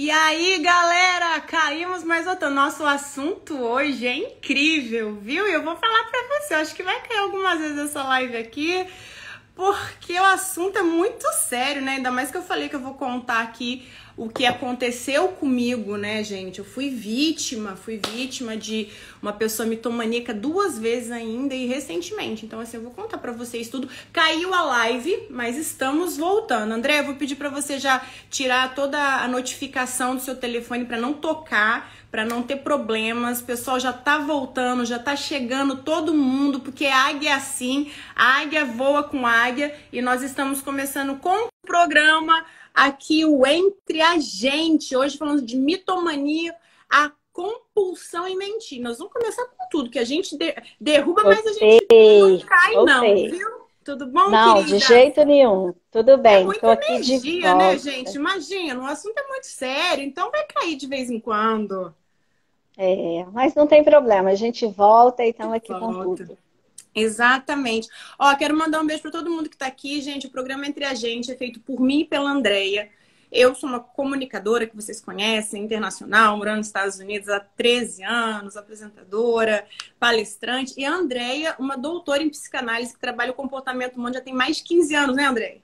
E aí, galera, caímos mais outro. Nosso assunto hoje é incrível, viu? E eu vou falar pra você, eu acho que vai cair algumas vezes essa live aqui, porque o assunto é muito sério, né? Ainda mais que eu falei que eu vou contar aqui o que aconteceu comigo, né, gente? Eu fui vítima de uma pessoa mitomaníaca 2 vezes ainda e recentemente. Então, assim, eu vou contar pra vocês tudo. Caiu a live, mas estamos voltando. André, eu vou pedir pra você já tirar toda a notificação do seu telefone pra não tocar, pra não ter problemas. O pessoal já tá voltando, já tá chegando todo mundo, porque águia é assim, a águia voa com águia e nós estamos começando com o programa aqui, o Entre a Gente. Hoje falando de mitomania, a compulsão em mentir. Nós vamos começar com tudo, que a gente derruba, mas a gente não cai não, viu? Tudo bom, Não, querida? de jeito nenhum. Tudo É bem, tô muita aqui de energia, né, volta. gente? Imagina, o assunto é muito sério, então vai cair de vez em quando. Mas não tem problema, a gente volta e estamos aqui com Volta. tudo. Exatamente. Ó, quero mandar um beijo para todo mundo que tá aqui, gente. O programa Entre a Gente é feito por mim e pela Andreia. Eu sou uma comunicadora que vocês conhecem, internacional, morando nos Estados Unidos há 13 anos, apresentadora, palestrante. E a Andreia, uma doutora em psicanálise que trabalha o comportamento humano já tem mais de 15 anos, né, Andreia?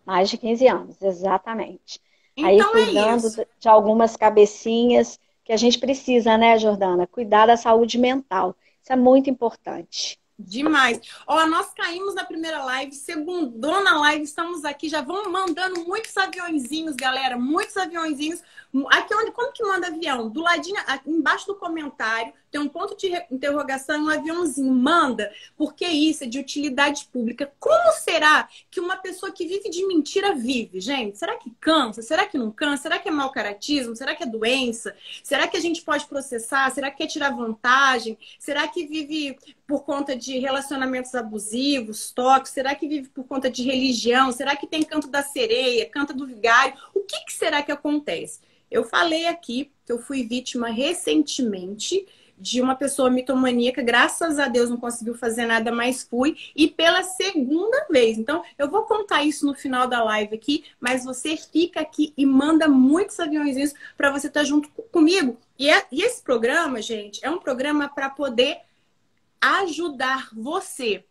Mais de 15 anos, exatamente. Aí Então é cuidando isso. de algumas cabecinhas que a gente precisa, né, Jordana? Cuidar da saúde mental. Isso é muito importante. Demais. Ó, nós caímos na primeira live, segundona live, estamos aqui, já vão mandando muitos aviãozinhos, galera, muitos aviãozinhos. Aqui onde, como que manda avião? Do ladinho, embaixo do comentário, tem um ponto de interrogação e um aviãozinho. Manda, porque isso é de utilidade pública. Como será que uma pessoa que vive de mentira vive, gente? Será que cansa? Será que não cansa? Será que é mau caratismo? Será que é doença? Será que a gente pode processar? Será que quer tirar vantagem? Será que vive por conta de relacionamentos abusivos, tóxicos? Será que vive por conta de religião? Será que tem canto da sereia, canto do vigário? O que será que acontece? Eu falei aqui que eu fui vítima recentemente de uma pessoa mitomaníaca, graças a Deus não conseguiu fazer nada, mas fui, e pela segunda vez. Então, eu vou contar isso no final da live aqui, mas você fica aqui e manda muitos aviõezinhos para você estar junto comigo. E esse programa, gente, é um programa para poder ajudar você.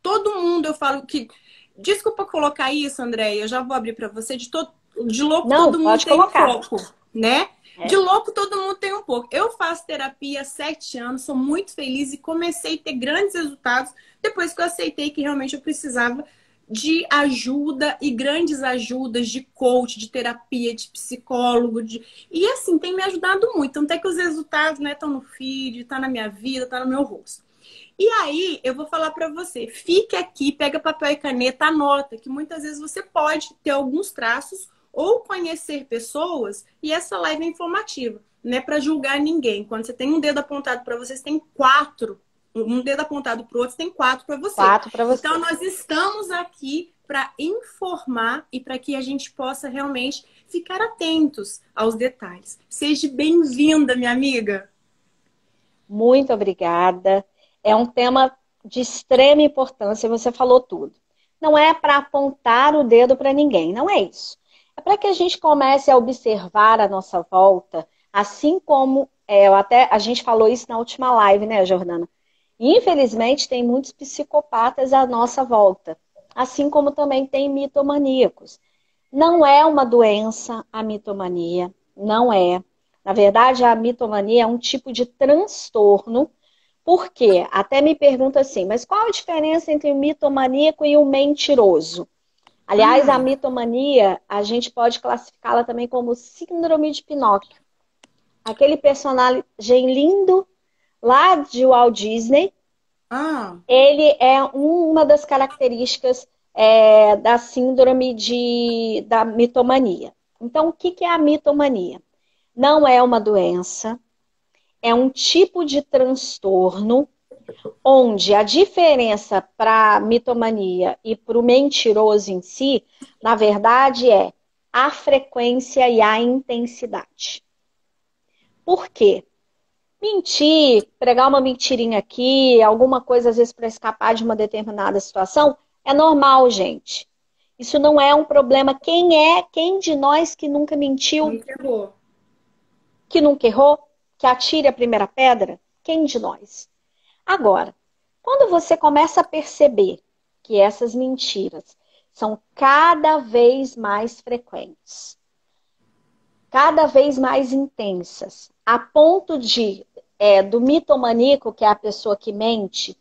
Todo mundo, eu falo que... Desculpa colocar isso, André, eu já vou abrir para você. De louco, Não, todo mundo pode tem um colocar. pouco, né? De É. louco, todo mundo tem um pouco. Eu faço terapia há 7 anos, sou muito feliz e comecei a ter grandes resultados depois que eu aceitei que realmente eu precisava de ajuda e grandes ajudas de coach, de terapia, de psicólogo. E assim, tem me ajudado muito. Tanto é que os resultados, né, estão no feed, tá na minha vida, tá no meu rosto. E aí, eu vou falar para você, fique aqui, pega papel e caneta, anota, que muitas vezes você pode ter alguns traços ou conhecer pessoas, e essa live é informativa, não é para julgar ninguém. Quando você tem um dedo apontado para você, você tem 4. Um dedo apontado para o outro, você tem 4 para você. 4 para você. Então, nós estamos aqui para informar e para que a gente possa realmente ficar atentos aos detalhes. Seja bem-vinda, minha amiga. Muito obrigada. É um tema de extrema importância, você falou tudo. Não é para apontar o dedo para ninguém, não é isso. É para que a gente comece a observar a nossa volta, assim como a gente falou isso na última live, né, Jordana? Infelizmente, tem muitos psicopatas à nossa volta, assim como também tem mitomaníacos. Não é uma doença a mitomania, não é. Na verdade, a mitomania é um tipo de transtorno. Por quê? Até me pergunta assim, mas qual a diferença entre o mitomaníaco e o mentiroso? Aliás, a mitomania, a gente pode classificá-la também como síndrome de Pinóquio. Aquele personagem lindo lá de Walt Disney, ele é uma das características da síndrome da mitomania. Então, o que é a mitomania? Não é uma doença, é um tipo de transtorno onde a diferença para a mitomania e para o mentiroso em si, na verdade, é a frequência e a intensidade. Por quê? Mentir, pregar uma mentirinha aqui, alguma coisa às vezes para escapar de uma determinada situação, é normal, gente. Isso não é um problema. Quem de nós que nunca mentiu, Nunca errou. que nunca errou, que atire a primeira pedra? Quem de nós? Agora, quando você começa a perceber que essas mentiras são cada vez mais frequentes, cada vez mais intensas, a ponto do mitomaníaco, que é a pessoa que mente,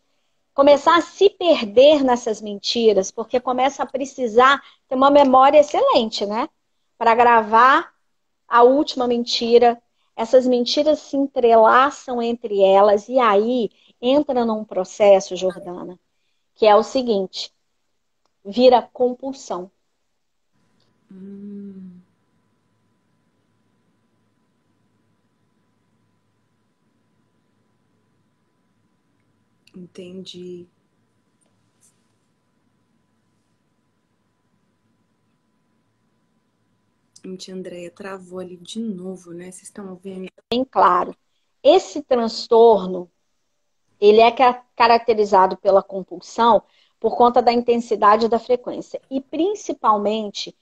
começar a se perder nessas mentiras, porque começa a precisar ter uma memória excelente, né? Para gravar a última mentira. Essas mentiras se entrelaçam entre elas e aí entra num processo, Jordana, que é o seguinte, vira compulsão. Entendi. Gente, Andréia, travou ali de novo, né? Vocês estão ouvindo? Bem claro. Esse transtorno, ele é caracterizado pela compulsão por conta da intensidade da frequência. E principalmente,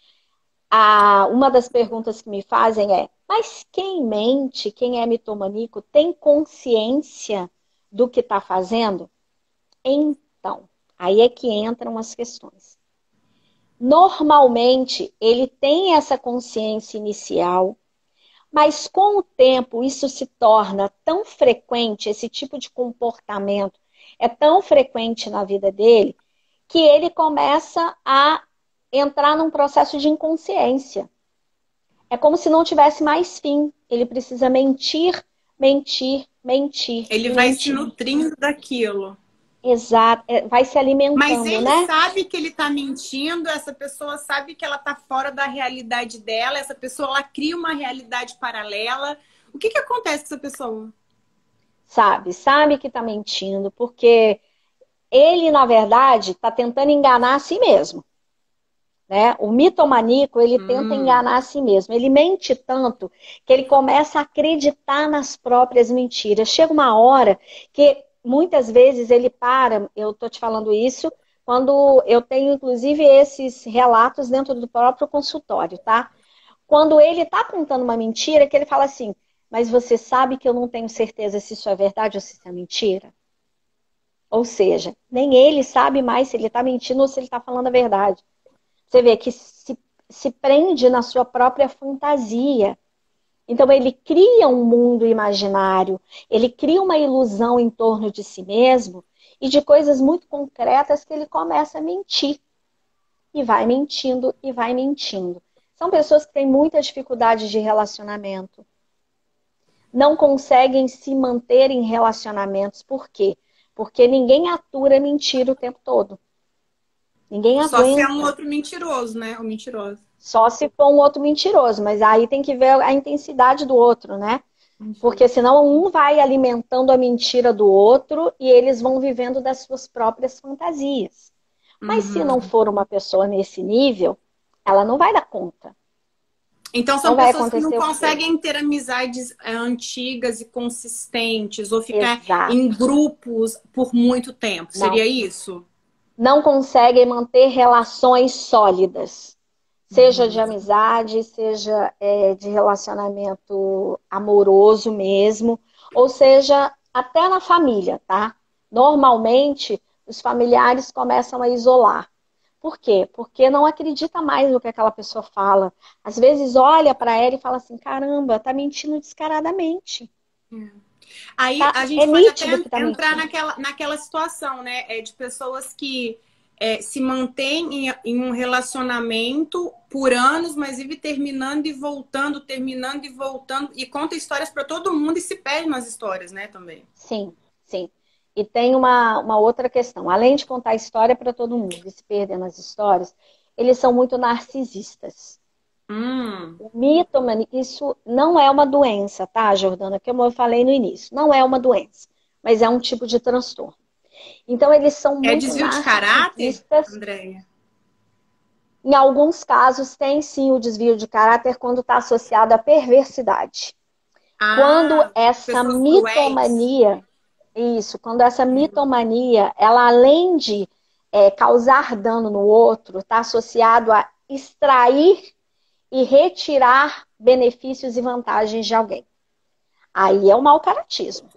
uma das perguntas que me fazem é, mas quem mente, quem é mitomaníaco, tem consciência do que está fazendo? Então, aí é que entram as questões. Normalmente, ele tem essa consciência inicial, mas com o tempo isso se torna tão frequente, esse tipo de comportamento é tão frequente na vida dele, que ele começa a entrar num processo de inconsciência. É como se não tivesse mais fim. Ele precisa mentir, mentir, mentir. Ele e vai se mentir. nutrindo daquilo. Exato, vai se Mas alimentando, ele né? sabe que ele tá mentindo, essa pessoa sabe que ela tá fora da realidade dela, essa pessoa ela cria uma realidade paralela. O que que acontece com essa pessoa? Sabe que tá mentindo, porque ele, na verdade, está tentando enganar a si mesmo. Né? O mitomaníaco, ele tenta enganar a si mesmo. Ele mente tanto que ele começa a acreditar nas próprias mentiras. Chega uma hora que, muitas vezes, ele para, eu estou te falando isso, quando eu tenho, inclusive, esses relatos dentro do próprio consultório, tá? Quando ele está contando uma mentira, que ele fala assim, mas você sabe que eu não tenho certeza se isso é verdade ou se isso é mentira? Ou seja, nem ele sabe mais se ele está mentindo ou se ele está falando a verdade. Você vê que se prende na sua própria fantasia. Então, ele cria um mundo imaginário, ele cria uma ilusão em torno de si mesmo e de coisas muito concretas que ele começa a mentir. E vai mentindo, e vai mentindo. São pessoas que têm muita dificuldade de relacionamento. Não conseguem se manter em relacionamentos. Por quê? Porque ninguém atura mentira o tempo todo. Ninguém Só se é um aguenta. outro mentiroso, né? O mentiroso. Só se for um outro mentiroso, mas aí tem que ver a intensidade do outro, né? Porque senão um vai alimentando a mentira do outro e eles vão vivendo das suas próprias fantasias. Mas se não for uma pessoa nesse nível, ela não vai dar conta. Então Não são vai pessoas que não acontecer o quê? conseguem ter amizades antigas e consistentes ou ficar Exato. em grupos por muito tempo. Não. Seria isso? Não conseguem manter relações sólidas. Seja de amizade, seja de relacionamento amoroso mesmo, ou seja, até na família, tá? Normalmente, os familiares começam a isolar. Por quê? Porque não acredita mais no que aquela pessoa fala. Às vezes olha para ela e fala assim, caramba, tá mentindo descaradamente. Aí Tá? a É gente pode até nítido que tá entrar mentindo. naquela situação, né? De pessoas que se mantêm em um relacionamento por anos, mas vive terminando e voltando, e conta histórias para todo mundo e se perde nas histórias, né, também. Sim, sim. E tem uma outra questão. Além de contar história para todo mundo e se perder nas histórias, eles são muito narcisistas. O mitomania, isso não é uma doença, tá, Jordana? Como eu falei no início, não é uma doença, mas é um tipo de transtorno. Então, eles são É muito desvio de caráter, narcisistas. Andréia? Em alguns casos, tem sim o desvio de caráter quando está associado à perversidade. Quando essa Pessoas cruéis. mitomania, quando essa mitomania, ela além de causar dano no outro está associado a extrair e retirar benefícios e vantagens de alguém. Aí é o mau caratismo,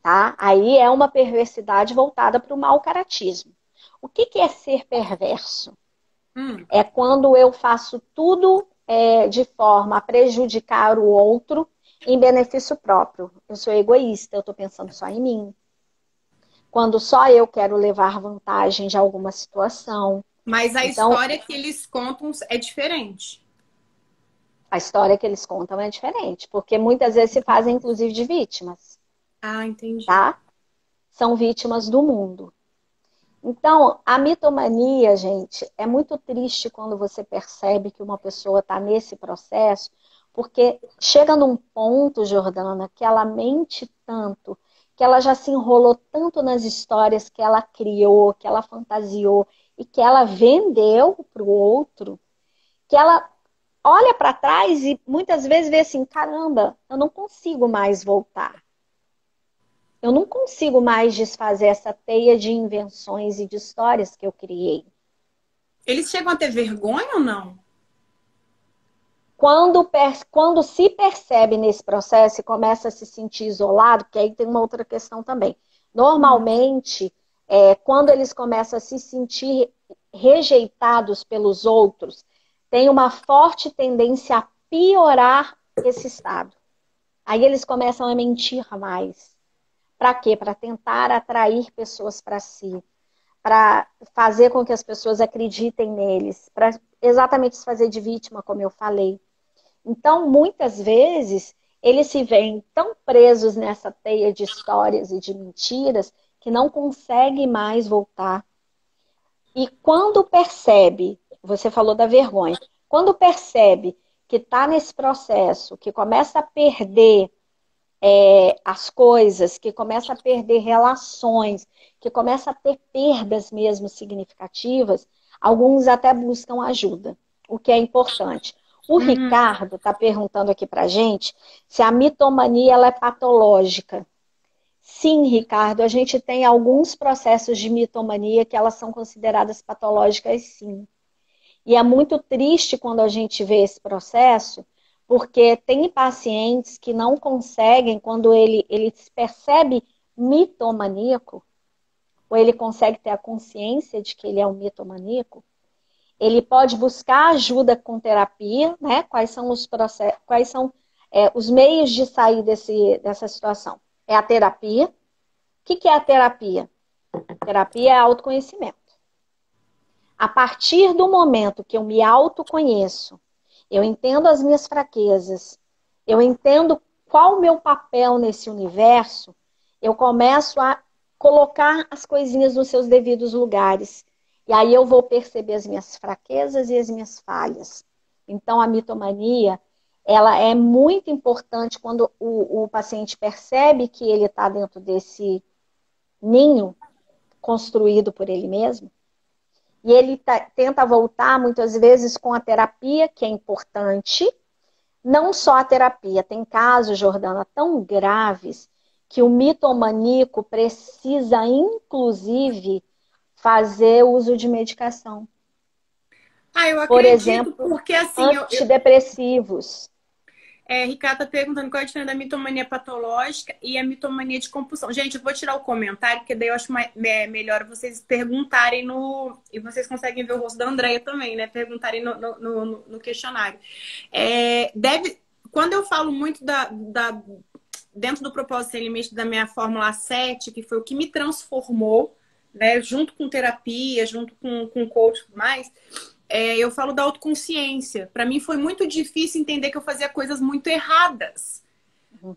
tá? Aí é uma perversidade voltada para o mau caratismo. O que é ser perverso? É quando eu faço tudo de forma a prejudicar o outro em benefício próprio. Eu sou egoísta, eu estou pensando só em mim. Quando só eu quero levar vantagem de alguma situação. Mas a então, história que eles contam é diferente. A história que eles contam é diferente, porque muitas vezes se fazem, inclusive, de vítimas. Ah, entendi. Tá? São vítimas do mundo. Então, a mitomania, gente, é muito triste quando você percebe que uma pessoa está nesse processo, porque chega num ponto, Jordana, que ela mente tanto, que ela já se enrolou tanto nas histórias que ela criou, que ela fantasiou e que ela vendeu para o outro, que ela olha para trás e muitas vezes vê assim, caramba, eu não consigo mais voltar. Eu não consigo mais desfazer essa teia de invenções e de histórias que eu criei. Eles chegam a ter vergonha ou não? Quando se percebe nesse processo e começa a se sentir isolado, porque aí tem uma outra questão também. Normalmente, quando eles começam a se sentir rejeitados pelos outros, tem uma forte tendência a piorar esse estado. Aí eles começam a mentir mais. Para quê? Para tentar atrair pessoas para si, para fazer com que as pessoas acreditem neles, para exatamente se fazer de vítima, como eu falei. Então, muitas vezes, eles se veem tão presos nessa teia de histórias e de mentiras que não conseguem mais voltar. E quando percebe, você falou da vergonha, quando percebe que está nesse processo, que começa a perder as coisas, que começa a perder relações, que começa a ter perdas mesmo significativas, alguns até buscam ajuda, o que é importante. O Ricardo está perguntando aqui para a gente se a mitomania ela é patológica. Sim, Ricardo, a gente tem alguns processos de mitomania que elas são consideradas patológicas, sim. E é muito triste quando a gente vê esse processo, porque tem pacientes que não conseguem, quando ele se percebe mitomaníaco, ou ele consegue ter a consciência de que ele é um mitomaníaco, ele pode buscar ajuda com terapia, né? Quais são os processos, quais são os meios de sair dessa situação? É a terapia. O que é a terapia? Terapia é autoconhecimento. A partir do momento que eu me autoconheço, eu entendo as minhas fraquezas, eu entendo qual o meu papel nesse universo, eu começo a colocar as coisinhas nos seus devidos lugares. E aí eu vou perceber as minhas fraquezas e as minhas falhas. Então, a mitomania, ela é muito importante quando o paciente percebe que ele está dentro desse ninho construído por ele mesmo. E ele tenta voltar, muitas vezes, com a terapia, que é importante. Não só a terapia. Tem casos, Jordana, tão graves que o mitomaníaco precisa, inclusive, fazer uso de medicação. Eu acredito, por exemplo, porque assim, antidepressivos. Ricardo está perguntando qual é a diferença da mitomania patológica e a mitomania de compulsão. Gente, eu vou tirar o comentário, porque daí eu acho melhor vocês perguntarem e vocês conseguem ver o rosto da Andréia também, né? Perguntarem no questionário. Quando eu falo muito dentro do propósito sem limite da minha Fórmula 7, que foi o que me transformou, né? Junto com terapia, junto com coach e tudo mais. Eu falo da autoconsciência. Para mim foi muito difícil entender que eu fazia coisas muito erradas.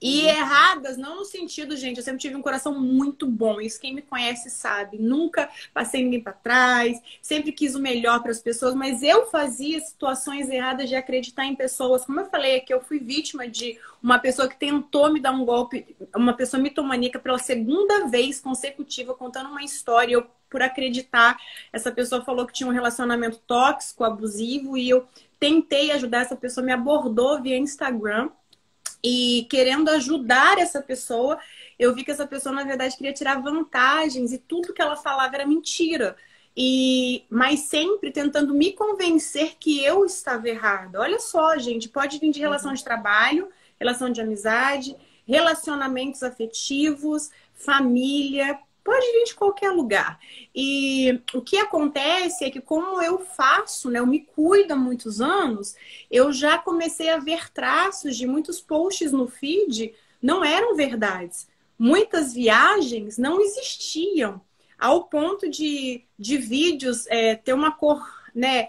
E erradas, não no sentido, gente, eu sempre tive um coração muito bom. Isso quem me conhece sabe. Nunca passei ninguém para trás. Sempre quis o melhor para as pessoas. Mas eu fazia situações erradas de acreditar em pessoas. Como eu falei aqui, eu fui vítima de uma pessoa que tentou me dar um golpe. Uma pessoa mitomaníaca pela segunda vez consecutiva, contando uma história. Eu, por acreditar, essa pessoa falou que tinha um relacionamento tóxico, abusivo. E eu tentei ajudar essa pessoa. Me abordou via Instagram. e querendo ajudar essa pessoa, eu vi que essa pessoa, na verdade, queria tirar vantagens e tudo que ela falava era mentira. Mas sempre tentando me convencer que eu estava errada. Olha só, gente, pode vir de relação de trabalho, relação de amizade, relacionamentos afetivos, família, pode vir de qualquer lugar. E o que acontece é que, como eu faço, né, eu me cuido há muitos anos, eu já comecei a ver traços de muitos posts no feed não eram verdades. Muitas viagens não existiam, ao ponto de vídeos ter uma cor, né,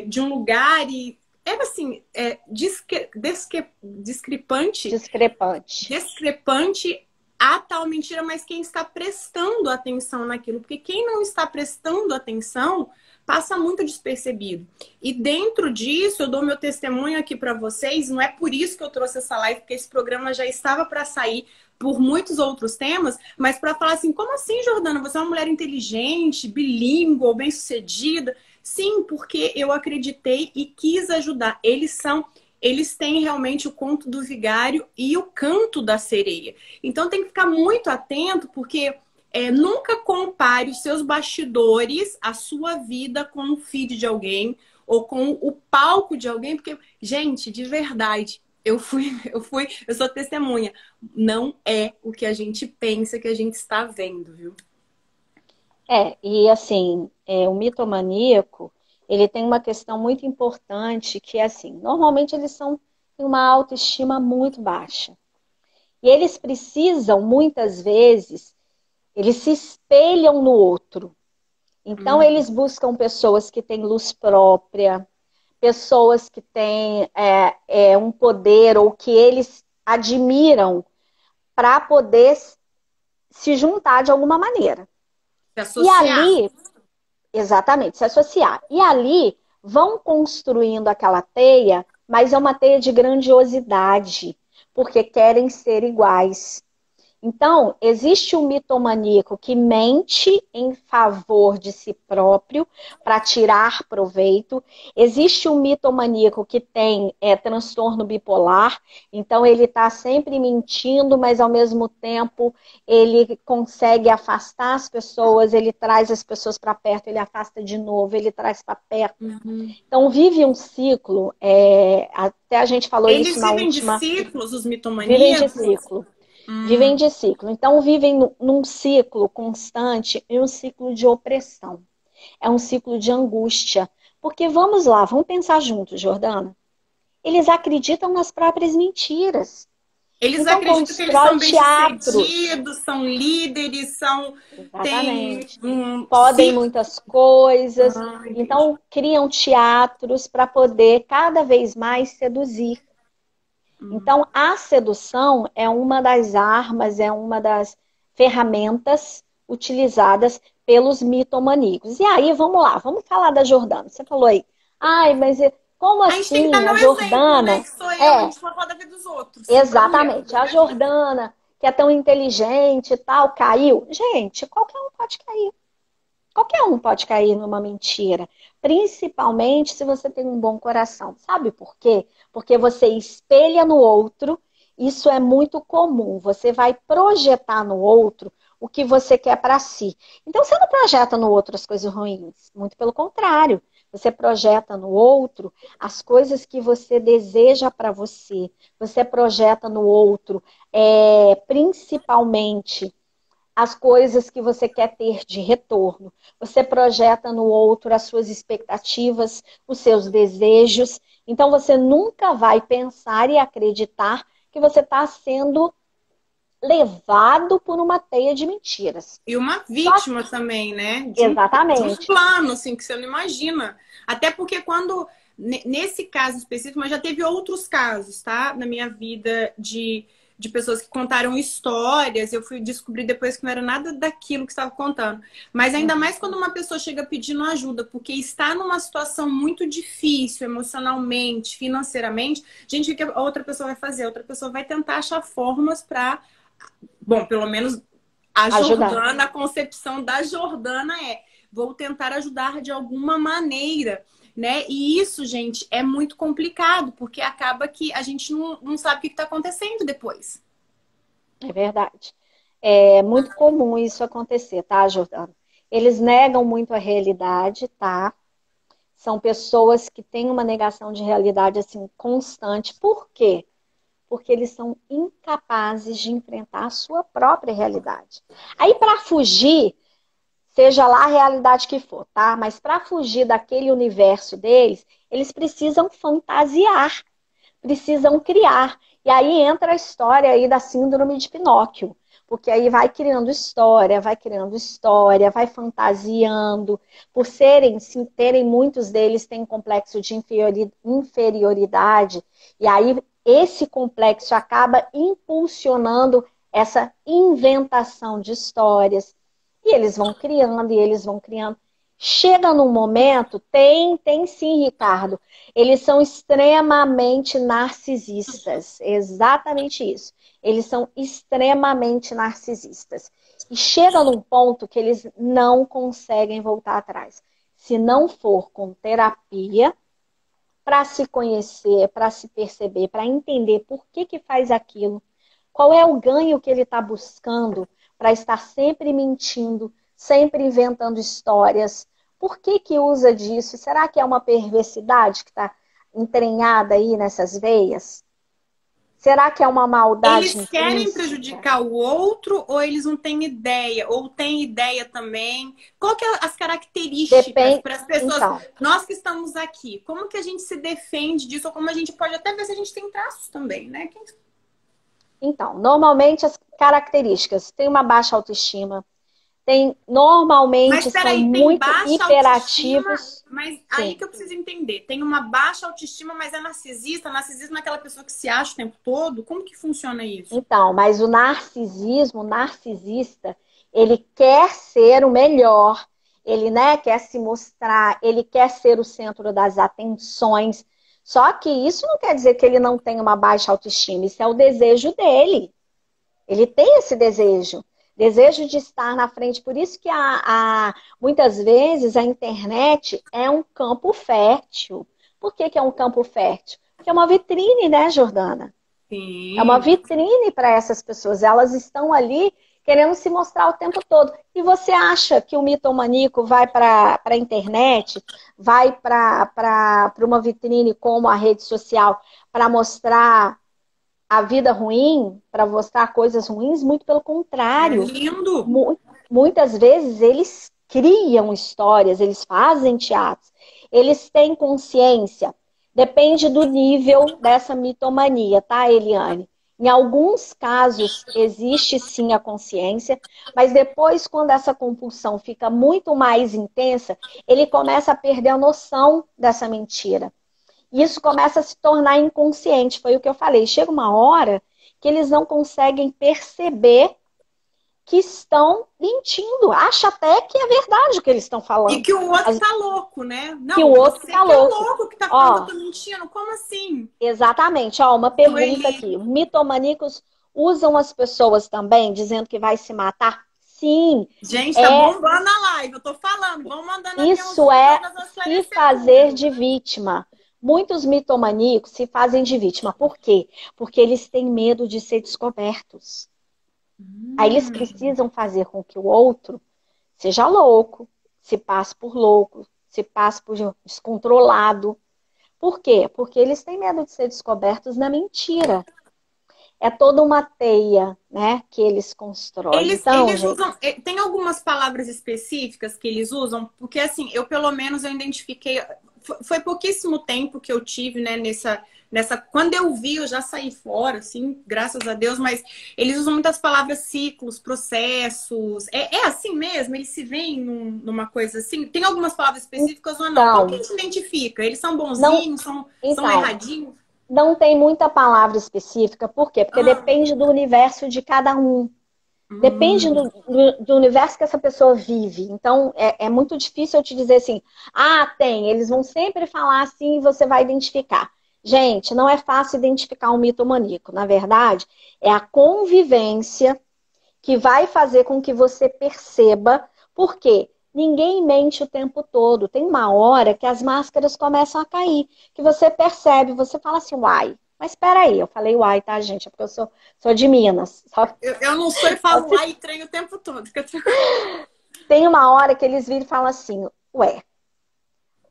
de um lugar e era assim, discrepante a tal mentira, mas quem está prestando atenção naquilo, porque quem não está prestando atenção passa muito despercebido. E dentro disso, eu dou meu testemunho aqui para vocês, não é por isso que eu trouxe essa live, porque esse programa já estava para sair por muitos outros temas, mas para falar assim, como assim, Jordana? Você é uma mulher inteligente, bilíngue, bem-sucedida? Sim, porque eu acreditei e quis ajudar. Eles têm realmente o conto do vigário e o canto da sereia. Então tem que ficar muito atento, porque nunca compare os seus bastidores, a sua vida com o feed de alguém ou com o palco de alguém, porque, gente, de verdade, eu sou testemunha. Não é o que a gente pensa que a gente está vendo, viu? E assim, o mitomaníaco, ele tem uma questão muito importante que é assim, normalmente eles têm uma autoestima muito baixa. E eles precisam, muitas vezes, eles se espelham no outro. Então, eles buscam pessoas que têm luz própria, pessoas que têm um poder ou que eles admiram para poder se juntar de alguma maneira. Se associar. E ali, exatamente, se associar. E ali vão construindo aquela teia, mas é uma teia de grandiosidade, porque querem ser iguais. Então, existe um mitomaníaco que mente em favor de si próprio para tirar proveito. Existe um mitomaníaco que tem transtorno bipolar. Então, ele está sempre mentindo, mas ao mesmo tempo ele consegue afastar as pessoas, ele traz as pessoas para perto, ele afasta de novo, ele traz para perto. Então, vive um ciclo. Até a gente falou isso na última... Eles vivem de ciclos, os mitomaníacos? Vivem de ciclo. Vivem de ciclo. Então, vivem num ciclo constante e um ciclo de opressão. É um ciclo de angústia. Porque, vamos lá, vamos pensar juntos, Jordana. Eles acreditam nas próprias mentiras. Eles então, acreditam que eles são bem-sucedidos, são líderes, Exatamente. Podem muitas coisas. Então, criam teatros para poder cada vez mais seduzir. Então, a sedução é uma das armas, é uma das ferramentas utilizadas pelos mitomaníacos. E aí, vamos lá, vamos falar da Jordana. Você falou aí, mas como assim? A Jordana... Exemplo, né? Que sou eu, a gente vai falar da vida dos outros. Exatamente. A Jordana, que é tão inteligente e tal, caiu. Gente, qualquer um pode cair. Qualquer um pode cair numa mentira, principalmente se você tem um bom coração. Sabe por quê? Porque você espelha no outro, isso é muito comum. Você vai projetar no outro o que você quer para si. Então você não projeta no outro as coisas ruins, muito pelo contrário. Você projeta no outro as coisas que você deseja para você. Você projeta no outro, principalmente, as coisas que você quer ter de retorno. Você projeta no outro as suas expectativas, os seus desejos. Então, você nunca vai pensar e acreditar que você está sendo levado por uma teia de mentiras. E uma vítima também, né? Exatamente. De um plano, assim, que você não imagina. Até porque nesse caso específico, mas já teve outros casos, tá? Na minha vida de pessoas que contaram histórias, eu fui descobrir depois que não era nada daquilo que estava contando. Mas ainda mais quando uma pessoa chega pedindo ajuda, porque está numa situação muito difícil, emocionalmente, financeiramente, gente, o que a outra pessoa vai fazer? A outra pessoa vai tentar achar formas para... Bom, pelo menos a Jordana, a concepção da Jordana vou tentar ajudar de alguma maneira, né? E isso, gente, é muito complicado, porque acaba que a gente não sabe o que está acontecendo depois. É verdade. É muito comum isso acontecer, tá, Jordana? Eles negam muito a realidade, tá? São pessoas que têm uma negação de realidade assim constante. Por quê? Porque eles são incapazes de enfrentar a sua própria realidade. Aí, para fugir, seja lá a realidade que for, tá? Mas para fugir daquele universo deles, eles precisam fantasiar, precisam criar. E aí entra a história aí da síndrome de Pinóquio. Porque aí vai criando história, vai fantasiando. Por serem, sim, terem muitos deles têm complexo de inferioridade. E aí esse complexo acaba impulsionando essa inventação de histórias. E eles vão criando, e eles vão criando. Chega num momento, tem sim, Ricardo, eles são extremamente narcisistas. Exatamente isso. Eles são extremamente narcisistas. E chega num ponto que eles não conseguem voltar atrás. Se não for com terapia, para se conhecer, para se perceber, para entender por que faz aquilo, qual é o ganho que ele está buscando para estar sempre mentindo, sempre inventando histórias. Por que usa disso? Será que é uma perversidade que está entranhada aí nessas veias? Será que é uma maldade Eles querem intrínseca? prejudicar o outro ou eles não têm ideia? Ou têm ideia também? Qual que é as características Depende. para as pessoas, Então, nós que estamos aqui, como que a gente se defende disso? Ou como a gente pode até ver se a gente tem traços também, né? normalmente as características têm uma baixa autoestima, Mas normalmente são peraí, tem muito baixa autoestima, hiperativos. mas aí Sim. que eu preciso entender. Tem uma baixa autoestima, mas é narcisista. Narcisismo é aquela pessoa que se acha o tempo todo. Como que funciona isso? Então, mas o narcisismo, o narcisista, ele quer ser o melhor, ele, né, quer se mostrar, ele quer ser o centro das atenções. Só que isso não quer dizer que ele não tem uma baixa autoestima, isso é o desejo dele. Ele tem esse desejo, desejo de estar na frente. Por isso que muitas vezes a internet é um campo fértil. Por que é um campo fértil? Porque é uma vitrine, né, Jordana? É uma Sim. vitrine para essas pessoas. Elas estão ali querendo se mostrar o tempo todo. E você acha que o mitomaníaco vai para a internet, vai para uma vitrine como a rede social para mostrar a vida ruim, para mostrar coisas ruins? Muito pelo É contrário. lindo. Muitas vezes eles criam histórias, eles fazem teatros, eles têm consciência. Depende do nível dessa mitomania, tá, Eliane? Em alguns casos existe sim a consciência, mas depois, quando essa compulsão fica muito mais intensa, ele começa a perder a noção dessa mentira. E isso começa a se tornar inconsciente. Foi o que eu falei. Chega uma hora que eles não conseguem perceber que estão mentindo. Acha até que é verdade o que eles estão E falando. que o outro tá louco, né? Que o Não, outro você tá que é o louco. louco que tá falando que eu Ó, tô mentindo. Como assim? exatamente. Ó, uma pergunta Sueli. aqui. Mitomaníacos usam as pessoas também, dizendo que vai se matar? Sim, Gente, tá é, bombando a live. Eu tô falando. Vão mandando isso aviãozinho que é nós vamos se esclarecer fazer tudo. de vítima. Muitos mitomaníacos se fazem de vítima. Por quê? Porque eles têm medo de ser descobertos. Aí eles Hum. precisam fazer com que o outro seja louco, se passe por louco, se passe por descontrolado. Por quê? Porque eles têm medo de ser descobertos na mentira. É toda uma teia, né, que eles constroem. Então, Eles gente, usam. Tem algumas palavras específicas que eles usam, porque assim, eu pelo menos eu identifiquei. Foi pouquíssimo tempo que eu tive, né, nessa. Quando eu vi, eu já saí fora, assim, graças a Deus, mas eles usam muitas palavras ciclos, processos. É assim mesmo? Eles se veem numa coisa assim? Tem algumas palavras específicas ou não? Como que a então, gente identifica? Eles são não, bonzinhos, são então, erradinhos? não tem muita palavra específica. Por quê? Porque Ah, depende do universo de cada um. Depende hum, do universo que essa pessoa vive. Então, é muito difícil eu te dizer assim, tem, eles vão sempre falar assim e você vai identificar. Gente, não é fácil identificar um mitomaníaco. Na verdade, é a convivência que vai fazer com que você perceba. Por quê? Ninguém mente o tempo todo. Tem uma hora que as máscaras começam a cair, que você percebe, você fala assim, uai. Mas espera aí, eu falei uai, tá, gente? É porque eu sou de Minas. Eu não sou e falo ai e treino o tempo todo. Tem uma hora que eles viram e falam assim, ué,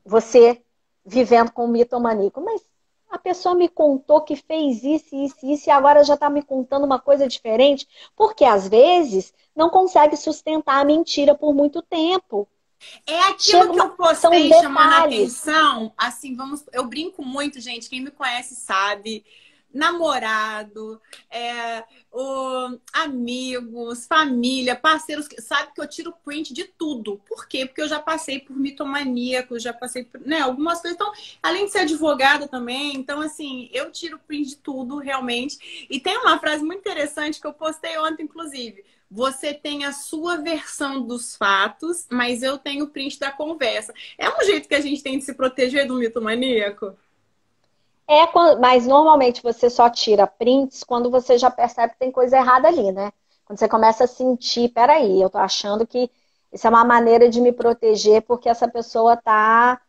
você vivendo com mitomaníaco, mas a pessoa me contou que fez isso, isso, isso, e agora já está me contando uma coisa diferente, porque às vezes não consegue sustentar a mentira por muito tempo. É aquilo que eu São postei chamando a detalhes. atenção. Assim, eu brinco muito, gente. Quem me conhece sabe. Namorado, amigos, família, parceiros, sabe que eu tiro print de tudo. Por quê? Porque eu já passei por mitomaníaco, já passei por, né, algumas coisas. Então, além de ser advogada também, então, assim, eu tiro print de tudo, realmente. E tem uma frase muito interessante que eu postei ontem, inclusive. Você tem a sua versão dos fatos, mas eu tenho o print da conversa. É um jeito que a gente tem de se proteger do mitomaníaco? Mas normalmente você só tira prints quando você já percebe que tem coisa errada ali, né? Quando você começa a sentir, peraí, eu tô achando que isso é uma maneira de me proteger porque essa pessoa tá.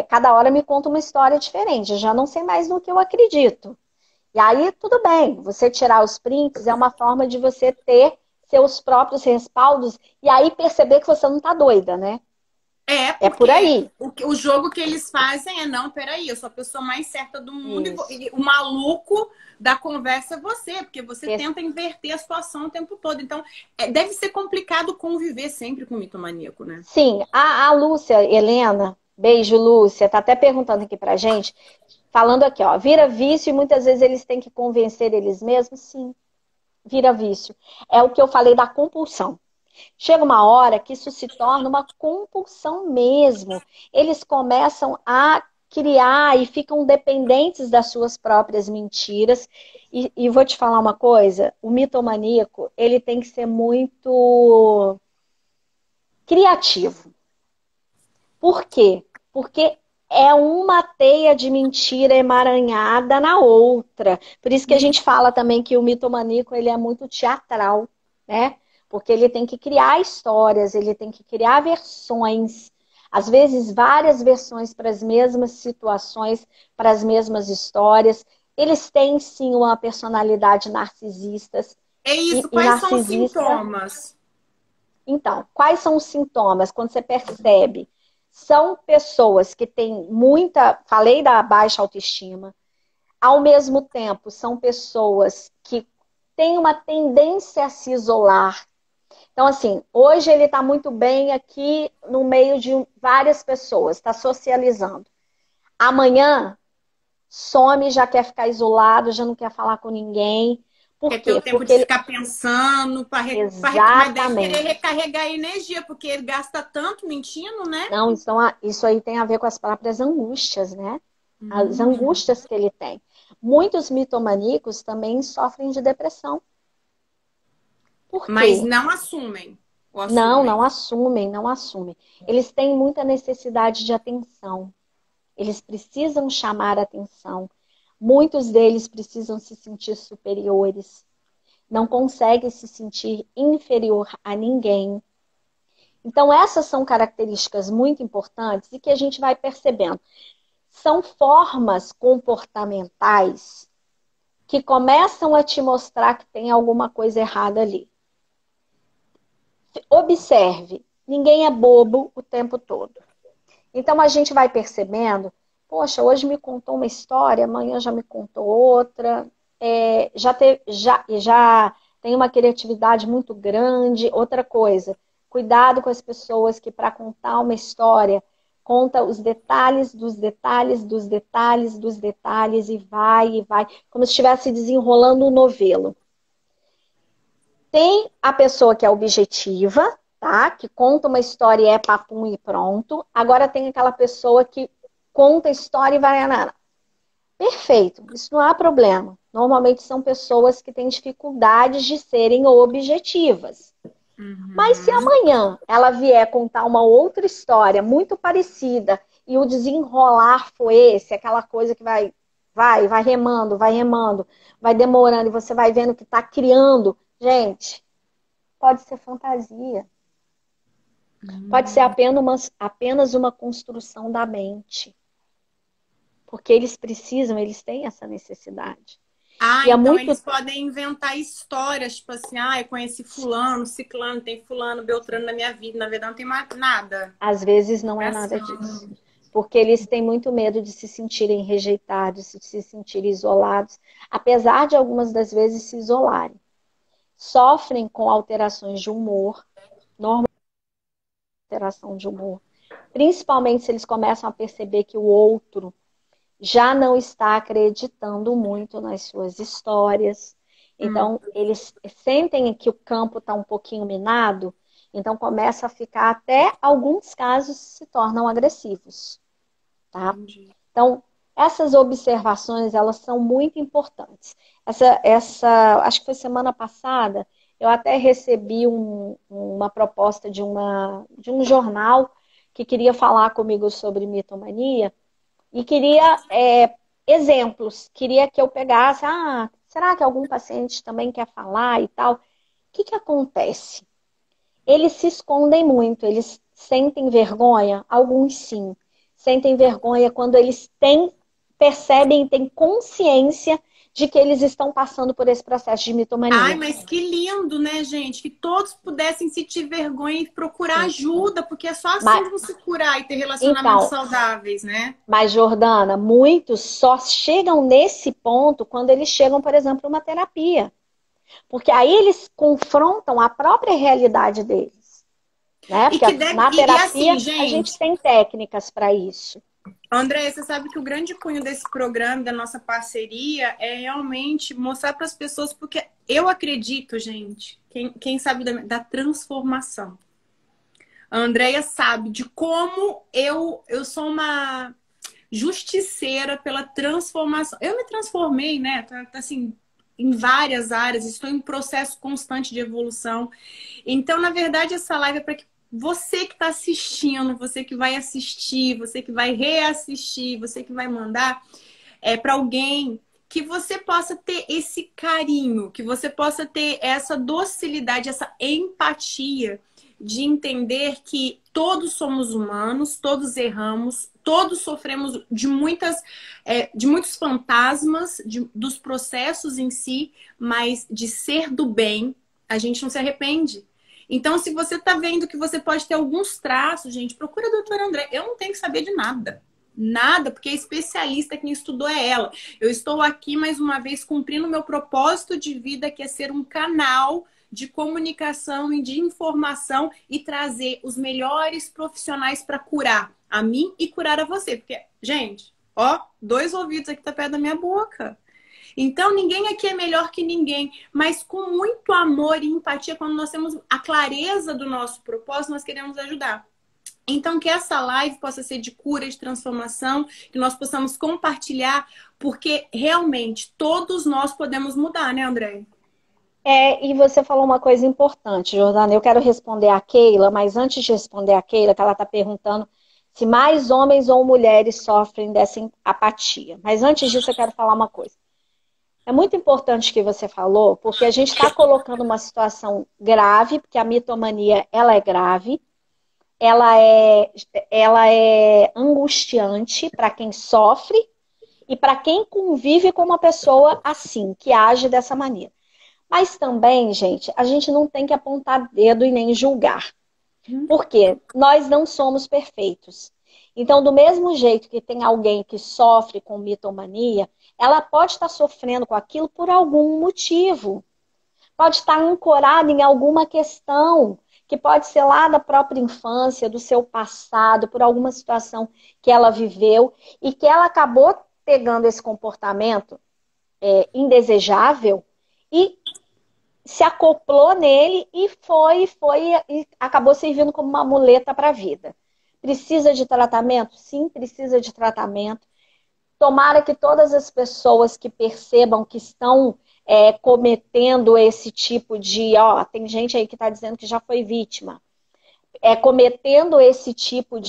Cada hora me conta uma história diferente, eu já não sei mais no que eu acredito. E aí, tudo bem, você tirar os prints é uma forma de você ter seus próprios respaldos e aí perceber que você não tá doida, né? É, É por porque aí. o jogo que eles fazem é, não, peraí, eu sou a pessoa mais certa do mundo Isso. e o maluco da conversa é você, porque você tenta inverter a situação o tempo todo. Então, deve ser complicado conviver sempre com o mitomaníaco, né? Sim, a Lúcia Helena, beijo Lúcia, tá até perguntando aqui pra gente, falando aqui, ó, vira vício e muitas vezes eles têm que convencer eles mesmos? Sim, vira vício. É o que eu falei da compulsão. Chega uma hora que isso se torna uma compulsão mesmo. Eles começam a criar e ficam dependentes das suas próprias mentiras. E vou te falar uma coisa, o mitomaníaco, ele tem que ser muito criativo. Por quê? Porque é uma teia de mentira emaranhada na outra. Por isso que a gente fala também que o mitomaníaco ele é muito teatral, né? Porque ele tem que criar histórias, ele tem que criar versões, às vezes várias versões para as mesmas situações, para as mesmas histórias. Eles têm sim uma personalidade narcisistas É isso, e quais são os narcisista. sintomas? Então, quais são os sintomas quando você percebe? São pessoas que têm muita, falei da baixa autoestima, ao mesmo tempo são pessoas que têm uma tendência a se isolar. Então, assim, hoje ele está muito bem aqui no meio de várias pessoas, está socializando. Amanhã some, já quer ficar isolado, já não quer falar com ninguém. Por Quer ter o quê? tempo Porque de ele. ficar pensando, mas deve querer Exatamente. recarregar energia, porque ele gasta tanto mentindo, né? Não, então isso aí tem a ver com as próprias angústias, né? As Hum. angústias que ele tem. Muitos mitomaníacos também sofrem de depressão. Por Mas quê? não assumem. Ou Não, assumem. não assumem, não assumem. Eles têm muita necessidade de atenção. Eles precisam chamar atenção. Muitos deles precisam se sentir superiores. Não conseguem se sentir inferior a ninguém. Então, essas são características muito importantes e que a gente vai percebendo. São formas comportamentais que começam a te mostrar que tem alguma coisa errada ali. Observe, ninguém é bobo o tempo todo. Então a gente vai percebendo, poxa, hoje me contou uma história, amanhã já me contou outra, já tem uma criatividade muito grande. Outra coisa, cuidado com as pessoas que para contar uma história conta os detalhes dos detalhes dos detalhes dos detalhes e vai, como se estivesse desenrolando um novelo. Tem a pessoa que é objetiva, tá? Que conta uma história e é papum e pronto. Agora tem aquela pessoa que conta a história e vai analisar. Perfeito, isso não há problema. Normalmente são pessoas que têm dificuldades de serem objetivas. Mas se Uhum. amanhã ela vier contar uma outra história muito parecida e o desenrolar for esse, aquela coisa que vai remando, vai demorando e você vai vendo que está criando, gente, pode ser fantasia. Pode ser apenas uma construção da mente. Porque eles precisam, eles têm essa necessidade. Ah, E é então muito... eles podem inventar histórias, tipo assim, ah, eu conheci fulano, ciclano, tem fulano, beltrano na minha vida. Na verdade, não tem mais nada. Às vezes não É é assim. nada disso. Porque eles têm muito medo de se sentirem rejeitados, de se sentirem isolados, apesar de algumas das vezes se isolarem. Sofrem com alterações de humor, normal alteração de humor, principalmente se eles começam a perceber que o outro já não está acreditando muito nas suas histórias. Então, eles sentem que o campo está um pouquinho minado, então começa a ficar, até alguns casos se tornam agressivos, tá? Entendi. Então, essas observações, elas são muito importantes. Acho que foi semana passada, eu até recebi uma proposta de um jornal que queria falar comigo sobre mitomania, e queria exemplos, queria que eu pegasse, será que algum paciente também quer falar e tal? O que acontece? Eles se escondem muito, eles sentem vergonha, alguns sim, sentem vergonha quando eles percebem, têm consciência de que eles estão passando por esse processo de Ai, mitomania. mas que lindo, né, gente? Que todos pudessem sentir vergonha e procurar Sim. ajuda, porque é só assim Mas, que vão se curar e ter relacionamentos então, saudáveis, né? mas, Jordana, muitos só chegam nesse ponto quando eles chegam, por exemplo, uma terapia. Porque aí eles confrontam a própria realidade deles, né? E Porque que deve. na E assim, terapia a gente gente, tem técnicas para isso. André, você sabe que o grande cunho desse programa, da nossa parceria, é realmente mostrar para as pessoas, porque eu acredito, gente, quem sabe da transformação. A Andrea sabe de como eu sou uma justiceira pela transformação. Eu me transformei, né? Assim, em várias áreas, estou em processo constante de evolução. Então, na verdade, essa live é para que você que está assistindo, você que vai assistir, você que vai reassistir, você que vai mandar, para alguém que você possa ter esse carinho, que você possa ter essa docilidade, essa empatia de entender que todos somos humanos, todos erramos, todos sofremos de muitos fantasmas, dos processos em si, mas de ser do bem, a gente não se arrepende. Então, se você está vendo que você pode ter alguns traços, gente, procura a doutora André. Eu não tenho que saber de nada. Nada, porque a especialista, quem estudou é ela. Eu estou aqui, mais uma vez, cumprindo o meu propósito de vida, que é ser um canal de comunicação e de informação e trazer os melhores profissionais para curar a mim e curar a você. Porque, gente, ó, 2 ouvidos aqui tá perto da minha boca. Então, ninguém aqui é melhor que ninguém, mas com muito amor e empatia, quando nós temos a clareza do nosso propósito, nós queremos ajudar. Então, que essa live possa ser de cura, de transformação, que nós possamos compartilhar, porque realmente todos nós podemos mudar, né, André? E você falou uma coisa importante, Jordana. Eu quero responder a Keila, mas antes de responder a Keila, que ela está perguntando se mais homens ou mulheres sofrem dessa apatia. Mas antes disso, eu quero falar uma coisa. É muito importante o que você falou, porque a gente está colocando uma situação grave, porque a mitomania, ela é grave, ela é angustiante para quem sofre e para quem convive com uma pessoa assim, que age dessa maneira. Mas também, gente, a gente não tem que apontar dedo e nem julgar. Porque nós não somos perfeitos. Então, do mesmo jeito que tem alguém que sofre com mitomania, ela pode estar sofrendo com aquilo por algum motivo. Pode estar ancorada em alguma questão, que pode ser lá da própria infância, do seu passado, por alguma situação que ela viveu e que ela acabou pegando esse comportamento indesejável e se acoplou nele e e acabou servindo como uma muleta para a vida. Precisa de tratamento? Sim, precisa de tratamento. Tomara que todas as pessoas que percebam que estão cometendo esse tipo de... tem gente aí que está dizendo que já foi vítima. Cometendo esse tipo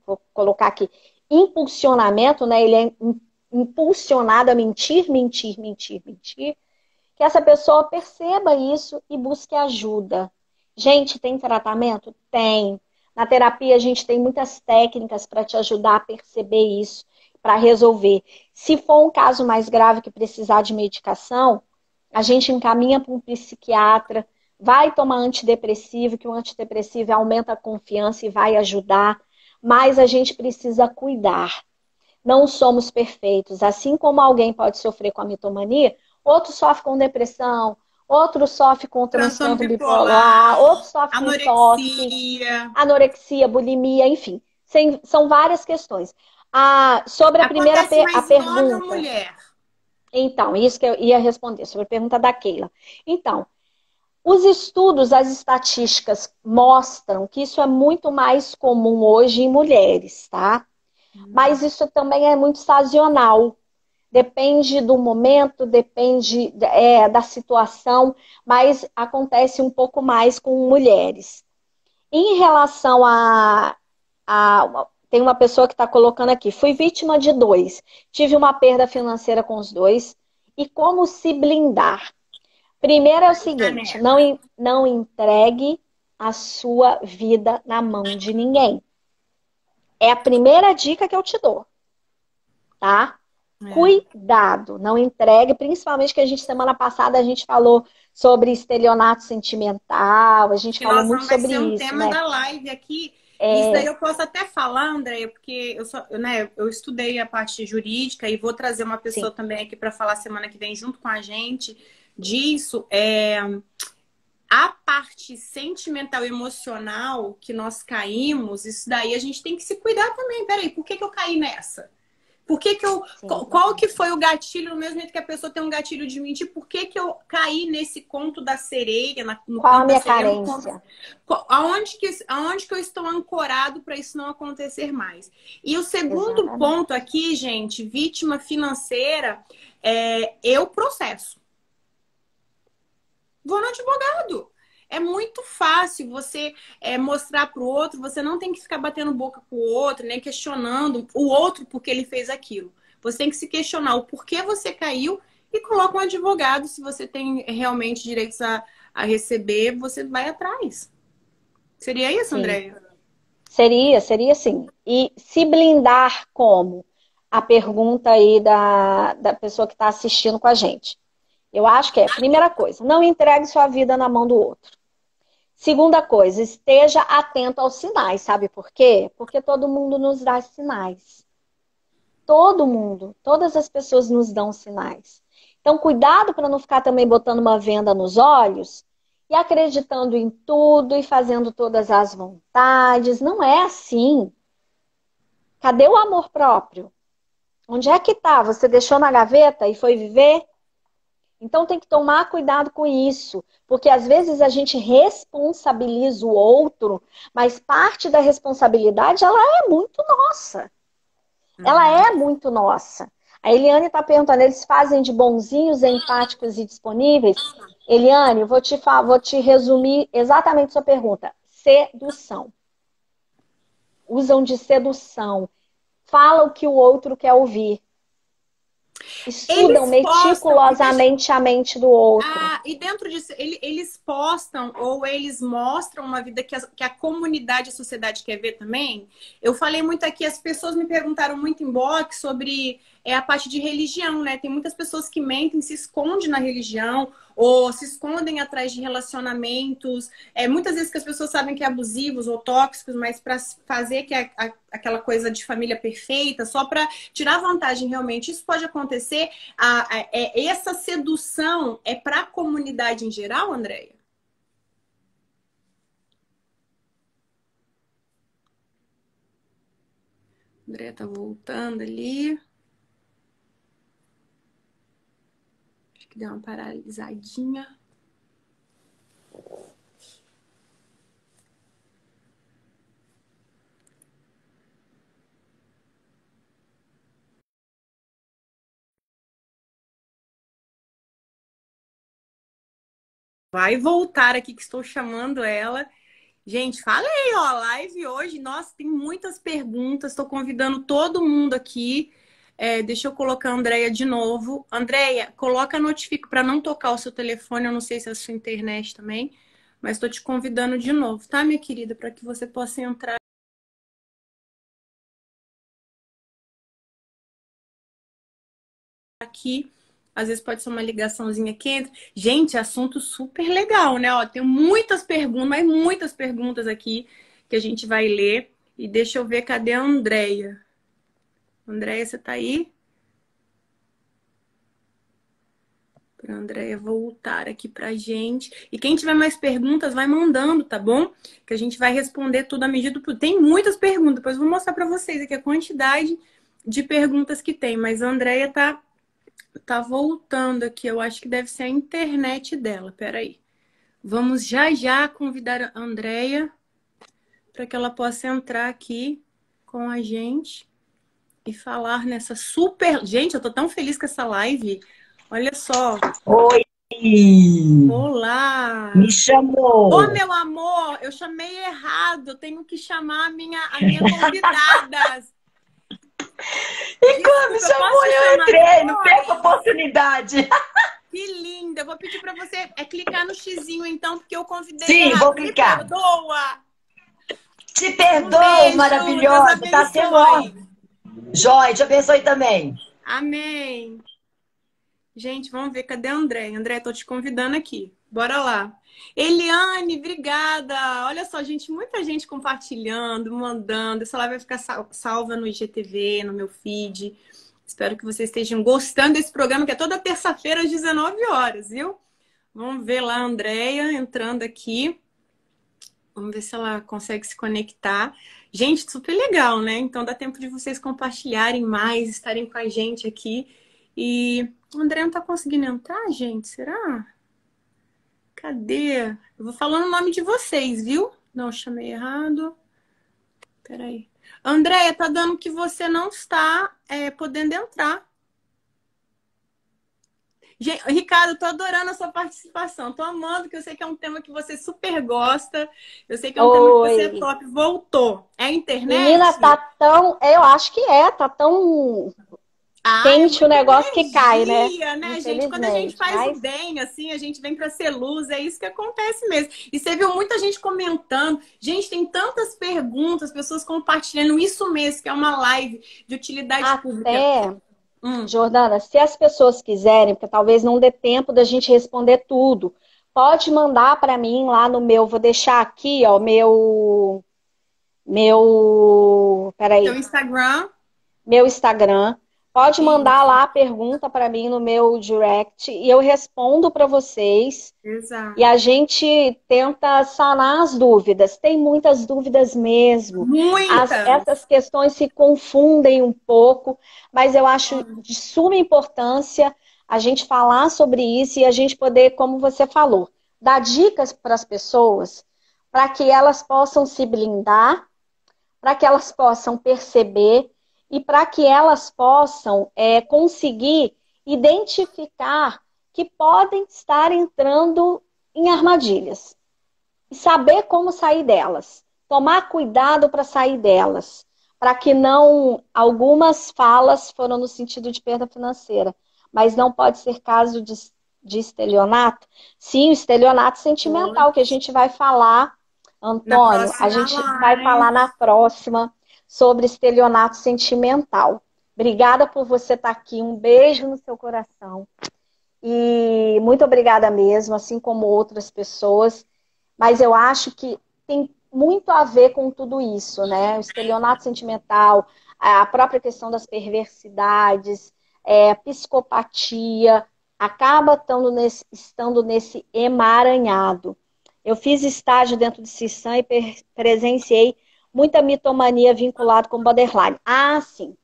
vou colocar aqui, impulsionamento, né? Ele é impulsionado a mentir, mentir, mentir, mentir, que essa pessoa perceba isso e busque ajuda. Gente, tem tratamento? Tem. Na terapia, a gente tem muitas técnicas para te ajudar a perceber isso, para resolver. Se for um caso mais grave que precisar de medicação, a gente encaminha para um psiquiatra, vai tomar antidepressivo, que o antidepressivo aumenta a confiança e vai ajudar, mas a gente precisa cuidar. Não somos perfeitos. Assim como alguém pode sofrer com a mitomania, outro sofre com depressão, outro sofre com Transtorno transtorno bipolar, bipolar, outro sofre com toque, anorexia. anorexia, bulimia, enfim. São várias questões. Sobre a primeira Acontece a mais em homem ou pergunta, mulher? então, isso que eu ia responder, sobre a pergunta da Keila. Então, os estudos, as estatísticas mostram que isso é muito mais comum hoje em mulheres, tá? Mas isso também é muito sazonal. Depende do momento, depende da situação, mas acontece um pouco mais com mulheres. Em relação tem uma pessoa que está colocando aqui, fui vítima de dois, tive uma perda financeira com os dois, e como se blindar? Primeiro é o seguinte, Caneca. não entregue a sua vida na mão de ninguém. É a primeira dica que eu te dou, tá? É. Cuidado, não entregue, principalmente que a gente, semana passada, a gente falou sobre estelionato sentimental, a gente Que falou nós muito vamos, vai sobre ser um isso, tema né? da live aqui. Isso daí eu posso até falar, Andréia, porque eu estudei a parte jurídica e vou trazer uma Sim, pessoa também aqui para falar semana que vem junto com a gente disso. A parte sentimental, emocional que nós caímos, isso daí a gente tem que se cuidar também. Peraí, por que eu caí nessa? Por que que eu. sim. Qual que foi o gatilho, no mesmo jeito que a pessoa tem um gatilho de mentir? Por que que eu caí nesse conto da sereia, no Qual a conto da minha sereia, no conto. carência? Aonde que eu estou ancorado para isso não acontecer mais? E o segundo Exatamente. ponto aqui, gente, vítima financeira, eu processo. Vou no advogado. É muito fácil você mostrar para o outro, você não tem que ficar batendo boca com o outro, nem questionando o outro porque ele fez aquilo. Você tem que se questionar o porquê você caiu e coloca um advogado. Se você tem realmente direitos a receber, você vai atrás. Seria isso, Sim. Andréia? Seria sim. E se blindar como? A pergunta aí da pessoa que está assistindo com a gente. Eu acho que primeira coisa, não entregue sua vida na mão do outro. Segunda coisa, esteja atento aos sinais, sabe por quê? Porque todo mundo nos dá sinais. Todo mundo, todas as pessoas nos dão sinais. Então, cuidado para não ficar também botando uma venda nos olhos e acreditando em tudo e fazendo todas as vontades. Não é assim. Cadê o amor próprio? Onde é que tá? Você deixou na gaveta e foi viver? Então tem que tomar cuidado com isso, porque às vezes a gente responsabiliza o outro, mas parte da responsabilidade ela é muito nossa. Ela Uhum. é muito nossa. A Eliane está perguntando, eles fazem de bonzinhos, empáticos e disponíveis? Eliane, vou te resumir exatamente sua pergunta. Sedução. Usam de sedução. Fala o que o outro quer ouvir. Estudam Eles postam, e deixa. meticulosamente a mente do outro. E dentro disso, eles postam ou eles mostram uma vida que a comunidade, a sociedade quer ver também. Eu falei muito aqui, as pessoas me perguntaram muito em box sobre a parte de religião, né? Tem muitas pessoas que mentem, se escondem na religião ou se escondem atrás de relacionamentos. Muitas vezes que as pessoas sabem que é abusivos ou tóxicos, mas para fazer aquela coisa de família perfeita, só para tirar vantagem realmente. Isso pode acontecer. Essa sedução é para a comunidade em geral, Andréia? Andréia tá voltando ali. Acho que deu uma paralisadinha. Vai voltar aqui que estou chamando ela. Gente, falei, ó, live hoje, nossa, tem muitas perguntas, estou convidando todo mundo aqui. Deixa eu colocar a Andréia de novo. Andréia, coloca notifica para não tocar o seu telefone, eu não sei se é a sua internet também, mas estou te convidando de novo, tá, minha querida? Para que você possa entrar aqui. Às vezes pode ser uma ligaçãozinha que entra. Gente, assunto super legal, né? Ó, tem muitas perguntas, mas muitas perguntas aqui que a gente vai ler. E deixa eu ver, cadê a Andréia? Andréia, você tá aí? Para a Andréia voltar aqui pra gente. E quem tiver mais perguntas, vai mandando, tá bom? Que a gente vai responder tudo à medida do... Tem muitas perguntas, depois eu vou mostrar para vocês aqui a quantidade de perguntas que tem. Mas a Andréia tá voltando aqui. Eu acho que deve ser a internet dela. Peraí. Vamos já já convidar a Andréia para que ela possa entrar aqui com a gente e falar nessa super... Gente, eu tô tão feliz com essa live. Olha só. Oi, Olá! me chamou. Ô, meu amor, eu chamei errado. Eu tenho que chamar a minha convidada. E quando me Desculpa, eu chamou, posso te eu chamar entrei, não depois? perco a oportunidade. Que linda! Eu vou pedir para você clicar no xizinho, então, porque eu convidei Sim, errado. vou Me clicar. perdoa! Te Um perdoo, beijo, maravilhosa. Deus Tá sendo abençoe. ótimo. Joia, te abençoe também. Amém. Gente, vamos ver, cadê a André? André, tô te convidando aqui. Bora lá. Eliane, obrigada. Olha só, gente, muita gente compartilhando, mandando. Essa live vai ficar salva no IGTV, no meu feed. Espero que vocês estejam gostando desse programa, que é toda terça-feira às 19 horas, viu? Vamos ver lá a Andréia entrando aqui. Vamos ver se ela consegue se conectar. Gente, super legal, né? Então dá tempo de vocês compartilharem mais, estarem com a gente aqui. E o André não tá conseguindo entrar, gente? Será? Cadê? Eu vou falando o nome de vocês, viu? Não, chamei errado. Peraí. Andréia, tá dando que você não está podendo entrar. Gente, Ricardo, tô adorando a sua participação. Tô amando, que eu sei que é um tema que você super gosta. Eu sei que é um tema que você é Oi. top. Voltou. É a Menina, internet? tá tão. Eu acho que tá tão Ah, é quente o muita negócio que cai, né? energia, né, gente? Quando a gente Infelizmente. faz o Mas bem, assim, a gente vem para ser luz, é isso que acontece mesmo. E você viu muita gente comentando. Gente, tem tantas perguntas, pessoas compartilhando isso mesmo, que é uma live de utilidade pública. até, Jordana, se as pessoas quiserem, porque talvez não dê tempo da gente responder tudo, pode mandar para mim lá no meu. Vou deixar aqui, ó, Seu peraí, Instagram. meu Instagram. Pode mandar Isso, lá a pergunta para mim no meu direct e eu respondo para vocês. E exato. a gente tenta sanar as dúvidas. Tem muitas dúvidas mesmo. Muitas. Essas questões se confundem um pouco, mas eu acho de suma importância a gente falar sobre isso e a gente poder, como você falou, dar dicas para as pessoas para que elas possam se blindar, para que elas possam perceber e para que elas possam conseguir identificar que podem estar entrando em armadilhas e saber como sair delas. Tomar cuidado para sair delas, para que não... Algumas falas foram no sentido de perda financeira, mas não pode ser caso de estelionato. Sim, o estelionato sentimental, que a gente vai falar, Na Antônio, a próxima gente vai falar live. na próxima sobre estelionato sentimental. Obrigada por você estar aqui. Um beijo no seu coração. E muito obrigada mesmo, assim como outras pessoas. Mas eu acho que tem muito a ver com tudo isso, né? O estelionato sentimental, a própria questão das perversidades, psicopatia, acaba estando nesse emaranhado. Eu fiz estágio dentro de CISAM e presenciei muita mitomania vinculada com borderline. Ah, sim.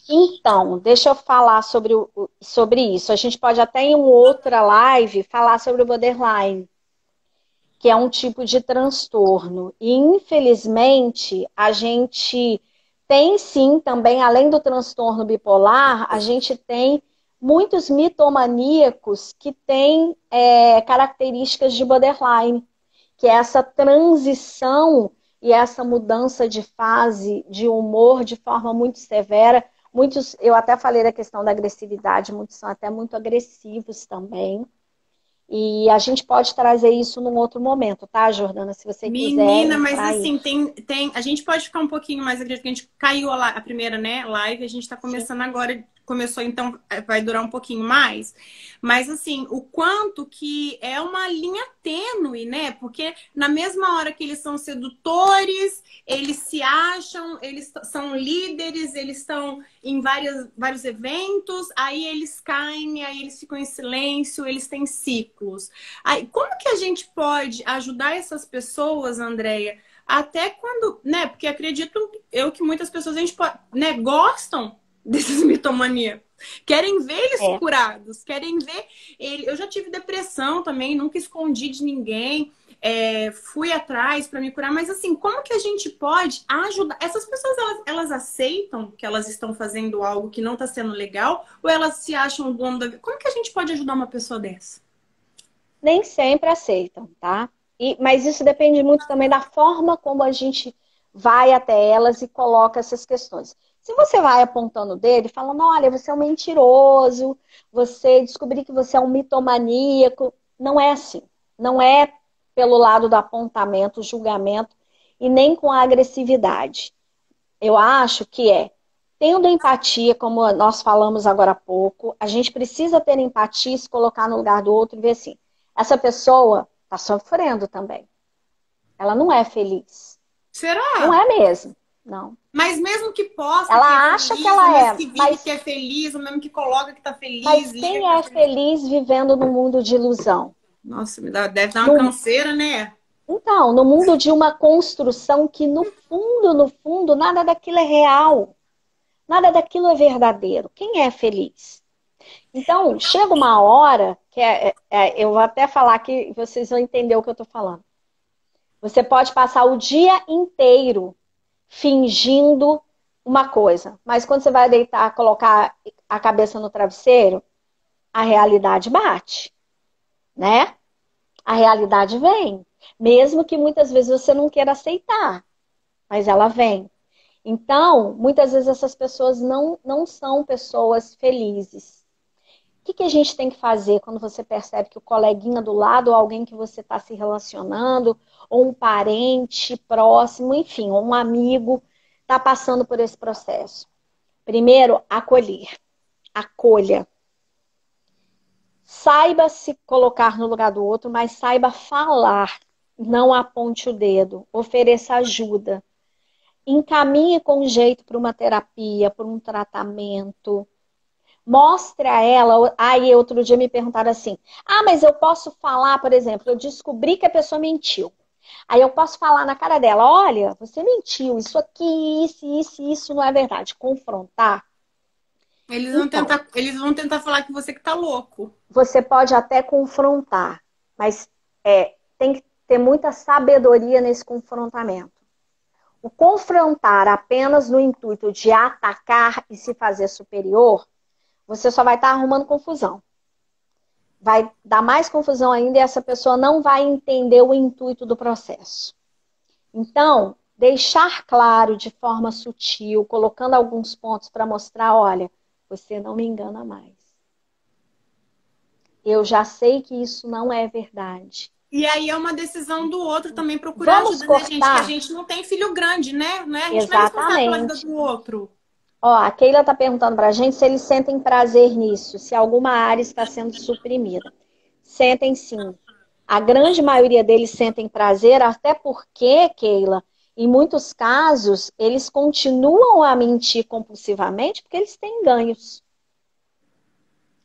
Então, deixa eu falar sobre isso. A gente pode até em uma outra live falar sobre o borderline, que é um tipo de transtorno. E, infelizmente, a gente tem sim também, além do transtorno bipolar, a gente tem muitos mitomaníacos que têm características de borderline, que é essa transição e essa mudança de fase de humor de forma muito severa. Muitos, eu até falei da questão da agressividade, muitos são até muito agressivos também. E a gente pode trazer isso num outro momento, tá, Jordana? Se você quiser Menina, mas entrar aí. assim, a gente pode ficar um pouquinho mais, acredito que a gente caiu a primeira, né, live, a gente tá Sim. começando agora, começou então, vai durar um pouquinho mais, mas assim, o quanto que é uma linha tênue, né, porque na mesma hora que eles são sedutores, eles se acham, eles são líderes, eles estão em vários eventos, aí eles caem, aí eles ficam em silêncio, eles têm ciclos. Aí, como que a gente pode ajudar essas pessoas, Andréia, até quando, né? Porque acredito eu que muitas pessoas a gente pode, né, gostam desses mitomaníacos. Querem ver eles É. curados, querem ver ele. Eu já tive depressão também, nunca escondi de ninguém, fui atrás para me curar, mas assim, como que a gente pode ajudar? Essas pessoas, elas aceitam que elas estão fazendo algo que não está sendo legal, ou elas se acham o dono da vida? Como que a gente pode ajudar uma pessoa dessa? Nem sempre aceitam, tá? Mas isso depende muito também da forma como a gente vai até elas e coloca essas questões. Se você vai apontando o dedo e falando, olha, você é um mentiroso, você descobri que você é um mitomaníaco, não é assim. Não é pelo lado do apontamento, julgamento e nem com a agressividade. Eu acho que tendo empatia, como nós falamos agora há pouco, a gente precisa ter empatia, se colocar no lugar do outro e ver assim, essa pessoa está sofrendo também. Ela não é feliz. Não Será? é mesmo, não. Mas mesmo que posta que é Ela acha que feliz, ou ela mesmo é, que vive que mas, é feliz, ou mesmo que coloca que tá feliz, mas liga quem que tá é feliz. feliz vivendo num mundo de ilusão? Nossa, deve dar uma No, canseira, né? então, no mundo de uma construção que no fundo, nada daquilo é real. Nada daquilo é verdadeiro. Quem é feliz? Então, chega uma hora que eu vou até falar que vocês vão entender o que eu estou falando. Você pode passar o dia inteiro fingindo uma coisa, mas quando você vai deitar, colocar a cabeça no travesseiro, a realidade bate, né? A realidade vem, mesmo que muitas vezes você não queira aceitar, mas ela vem. Então, muitas vezes essas pessoas não são pessoas felizes. O que a gente tem que fazer quando você percebe que o coleguinha do lado, ou alguém que você está se relacionando, ou um parente próximo, enfim, ou um amigo, está passando por esse processo? Primeiro, acolher. Acolha. Saiba se colocar no lugar do outro, mas saiba falar. Não aponte o dedo. Ofereça ajuda. Encaminhe com jeito para uma terapia, para um tratamento. Mostre a ela. Aí, outro dia me perguntaram assim: ah, mas eu posso falar, por exemplo, eu descobri que a pessoa mentiu. Aí eu posso falar na cara dela: olha, você mentiu, isso aqui, isso não é verdade. Confrontar. Então, Eles vão tentar falar que você que tá louco. você pode até confrontar, mas tem que ter muita sabedoria nesse confrontamento. O confrontar apenas no intuito de atacar e se fazer superior, você só vai estar arrumando confusão. Vai dar mais confusão ainda e essa pessoa não vai entender o intuito do processo. Então, deixar claro de forma sutil, colocando alguns pontos para mostrar, olha, você não me engana mais. Eu já sei que isso não é verdade. E aí é uma decisão do outro também procurar Vamos ajuda, né, gente? Que a cortar? gente não tem filho grande, né? A gente não é responsável pela vida Exatamente. do outro. Ó, a Keila está perguntando para a gente se eles sentem prazer nisso, se alguma área está sendo suprimida. Sentem sim. A grande maioria deles sentem prazer, até porque, Keila, em muitos casos, eles continuam a mentir compulsivamente porque eles têm ganhos.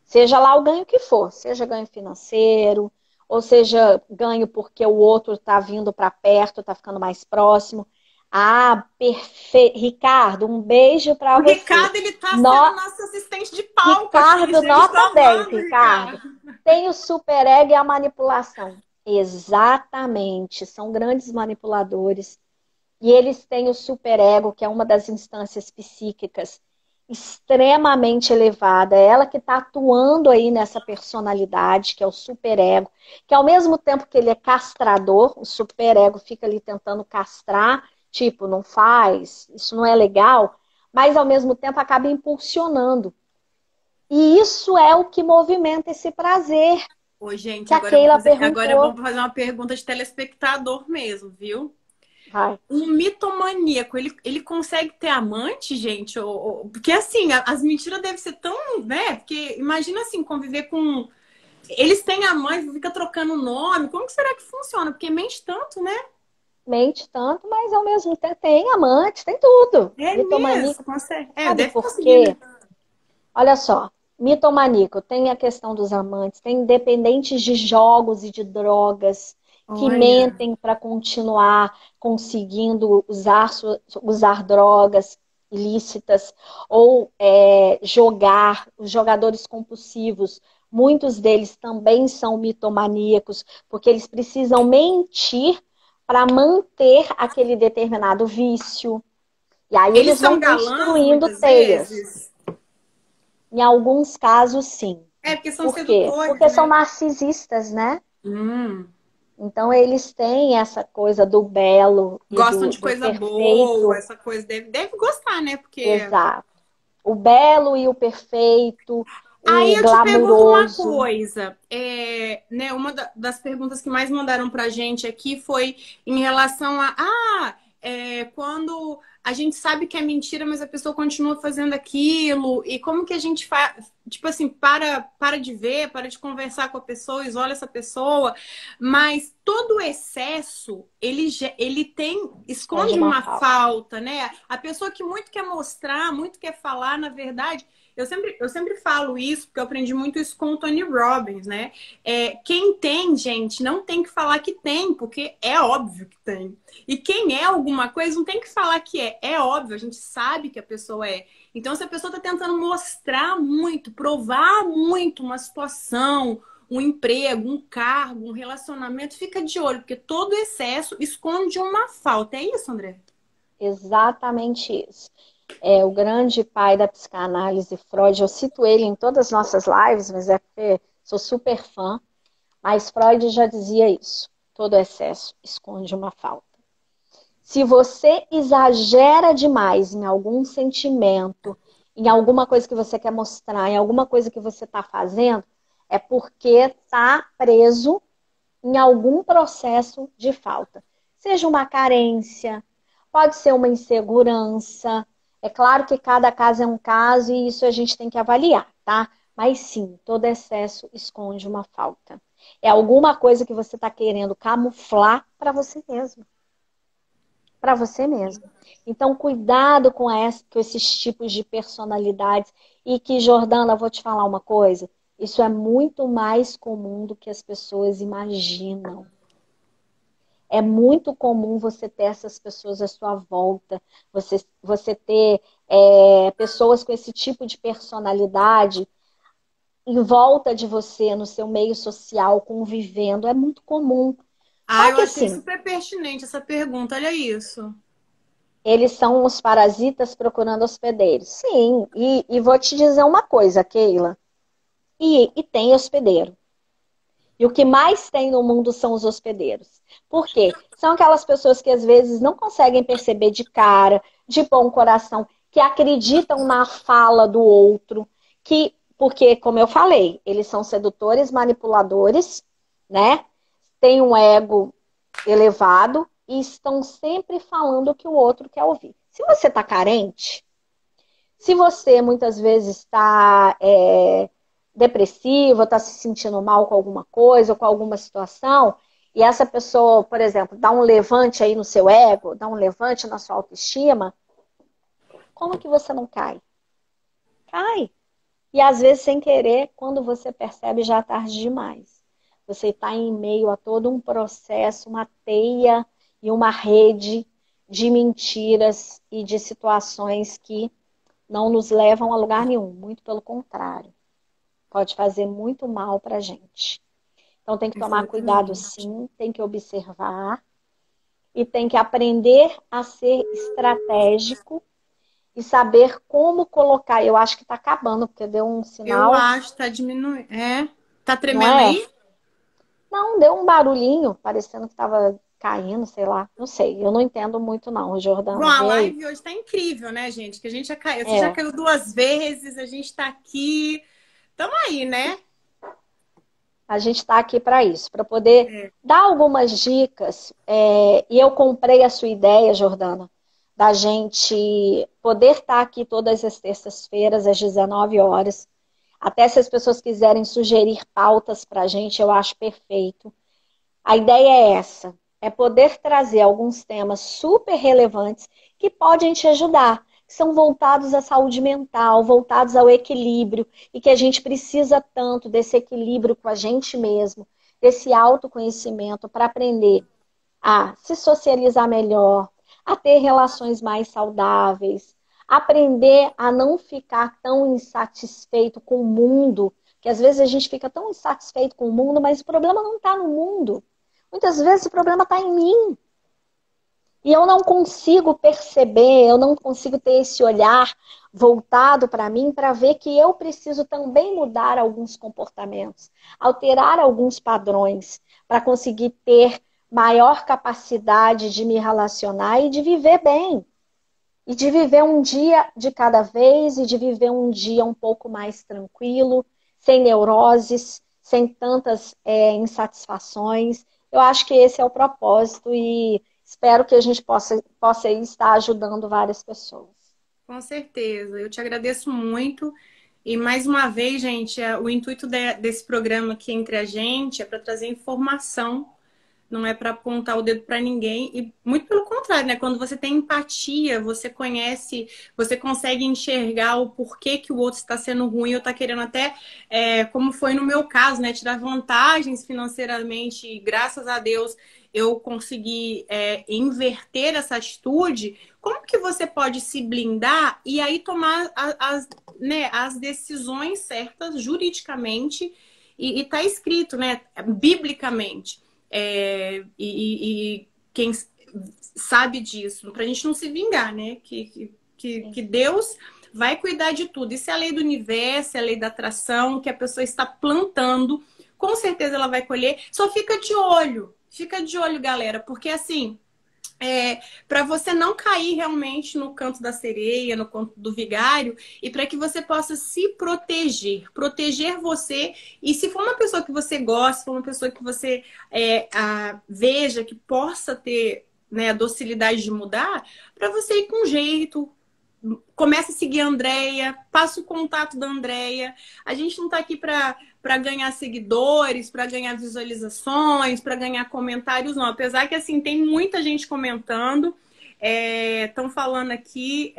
Seja lá o ganho que for, seja ganho financeiro, ou seja ganho porque o outro está vindo para perto, está ficando mais próximo. Ah, perfeito. Ricardo, um beijo para O você. Ricardo, ele tá sendo nosso assistente de palco aqui, Ricardo, gente. Tô nota 10, amando, Ricardo. Ricardo. Tem o superego e a manipulação. Exatamente. São grandes manipuladores. E eles têm o superego, que é uma das instâncias psíquicas extremamente elevada. É ela que está atuando aí nessa personalidade, que é o superego, que ao mesmo tempo que ele é castrador, o superego fica ali tentando castrar, tipo, não faz, isso não é legal, mas ao mesmo tempo acaba impulsionando. E isso é o que movimenta esse prazer. Ô, gente, Que a Keila agora eu perguntou. vou fazer uma pergunta de telespectador mesmo, viu? Vai. Um mitomaníaco, ele consegue ter amante, gente? Porque assim, as mentiras devem ser tão, né? Porque imagina assim, conviver com. Eles têm amante, fica trocando nome. Como que será que funciona? Porque mente tanto, né? Mente tanto, mas ao mesmo tempo tem amante, tem tudo. É Mitomaníaco, mesmo, consegue. É, sabe deve por conseguir, quê? né? Olha só, mitomaníaco tem a questão dos amantes, tem dependentes de jogos e de drogas que Olha. mentem para continuar conseguindo usar drogas ilícitas ou jogar, os jogadores compulsivos. Muitos deles também são mitomaníacos, porque eles precisam mentir para manter aquele determinado vício. E aí Eles eles vão são galãs construindo muitas teias. vezes. Em alguns casos, sim. É, porque são Por quê? sedutores, Porque são né? narcisistas, né? Hum. Então, eles têm essa coisa do belo e Gostam do, de do coisa boa, perfeito. essa coisa. Deve gostar, né? Porque. Exato. O belo e o perfeito, Aí o eu te pergunto uma glamuroso. coisa, né, uma das perguntas que mais mandaram pra gente aqui foi em relação quando a gente sabe que é mentira, mas a pessoa continua fazendo aquilo, e como que a gente faz, tipo assim, para de ver, para de conversar com a pessoa, isola essa pessoa, mas todo o excesso, ele Esconde esconde uma uma falta. falta, né? A pessoa que muito quer mostrar, muito quer falar, na verdade. Eu sempre falo isso, porque eu aprendi muito isso com o Tony Robbins, né? Quem tem, gente, não tem que falar que tem, porque é óbvio que tem. E quem é alguma coisa não tem que falar que é. É óbvio, a gente sabe que a pessoa é. Então, se a pessoa está tentando mostrar muito, provar muito uma situação, um emprego, um cargo, um relacionamento, fica de olho, porque todo excesso esconde uma falta. É isso, André? Exatamente isso. É o grande pai da psicanálise, Freud. Eu cito ele em todas as nossas lives, mas é porque sou super fã. Mas Freud já dizia isso. Todo excesso esconde uma falta. Se você exagera demais em algum sentimento, em alguma coisa que você quer mostrar, em alguma coisa que você está fazendo, é porque está preso em algum processo de falta. Seja uma carência, pode ser uma insegurança. É claro que cada caso é um caso e isso a gente tem que avaliar, tá? Mas sim, todo excesso esconde uma falta. É alguma coisa que você está querendo camuflar para você mesmo. Para você mesmo. Então, cuidado com esses tipos de personalidades. E que, Jordana, vou te falar uma coisa: isso é muito mais comum do que as pessoas imaginam. É muito comum você ter essas pessoas à sua volta, você ter pessoas com esse tipo de personalidade em volta de você, no seu meio social, convivendo. É muito comum. Ah, Só eu que achei assim, super pertinente essa pergunta, olha isso. eles são os parasitas procurando hospedeiros. Sim, e vou te dizer uma coisa, Keila. E tem hospedeiro. E o que mais tem no mundo são os hospedeiros. Por quê? São aquelas pessoas que às vezes não conseguem perceber de cara, de bom coração, que acreditam na fala do outro, porque, como eu falei, eles são sedutores, manipuladores, né? Têm um ego elevado e estão sempre falando o que o outro quer ouvir. Se você está carente, se você muitas vezes está depressivo, está se sentindo mal com alguma coisa ou com alguma situação, e essa pessoa, por exemplo, dá um levante aí no seu ego, dá um levante na sua autoestima, como que você não cai? Cai. E às vezes, sem querer, quando você percebe, já é tarde demais. Você está em meio a todo um processo, uma teia e uma rede de mentiras e de situações que não nos levam a lugar nenhum. Muito pelo contrário. Pode fazer muito mal para a gente. Então tem que tomar cuidado Exatamente. sim, tem que observar e tem que aprender a ser estratégico e saber como colocar. Eu acho que está acabando, porque deu um Eu sinal, acho, tá diminuindo. É? Tá não tremendo é? aí? Não, deu um barulhinho, parecendo que estava caindo, sei lá. Não sei, eu não entendo muito não, Bom, Jordana, a vê aí. live hoje tá incrível, né, gente? Que a gente já caiu. Você já É, caiu 2 vezes, a gente tá aqui. Tamo aí, né? A gente está aqui para isso, para poder dar algumas dicas. E eu comprei a sua ideia, Jordana, da gente poder estar aqui todas as terças-feiras, às 19 horas. Até se as pessoas quiserem sugerir pautas para a gente, eu acho perfeito. A ideia é essa, é poder trazer alguns temas super relevantes que podem te ajudar, que são voltados à saúde mental, voltados ao equilíbrio, e que a gente precisa tanto desse equilíbrio com a gente mesmo, desse autoconhecimento para aprender a se socializar melhor, a ter relações mais saudáveis, aprender a não ficar tão insatisfeito com o mundo, que às vezes a gente fica tão insatisfeito com o mundo, mas o problema não está no mundo. Muitas vezes o problema está em mim. E eu não consigo perceber, eu não consigo ter esse olhar voltado para mim para ver que eu preciso também mudar alguns comportamentos, alterar alguns padrões para conseguir ter maior capacidade de me relacionar e de viver bem. E de viver um dia de cada vez e de viver um dia um pouco mais tranquilo, sem neuroses, sem tantas insatisfações. Eu acho que esse é o propósito e espero que a gente possa estar ajudando várias pessoas. Com certeza. Eu te agradeço muito. E mais uma vez, gente, o intuito desse programa aqui entre a gente é para trazer informação, não é para apontar o dedo para ninguém. E muito pelo contrário, né? Quando você tem empatia, você conhece, você consegue enxergar o porquê que o outro está sendo ruim ou está querendo até, como foi no meu caso, né? Tirar vantagens financeiramente. E graças a Deus eu consegui inverter essa atitude. Como que você pode se blindar e aí tomar as decisões certas juridicamente e tá escrito, né? Biblicamente. E quem sabe disso, pra gente não se vingar, né? Que Deus vai cuidar de tudo. Isso é a lei do universo, é a lei da atração, que a pessoa está plantando, com certeza ela vai colher. Só fica de olho, galera, porque assim, para você não cair realmente no canto da sereia, no canto do vigário, e para que você possa se proteger você. E se for uma pessoa que você gosta, se for uma pessoa que você veja que possa ter, né, a docilidade de mudar, para você ir com jeito. Começa a seguir a Andréia, passa o contato da Andréia. A gente não está aqui para ganhar seguidores, para ganhar visualizações, para ganhar comentários, não. Apesar que, assim, tem muita gente comentando. Estão falando aqui,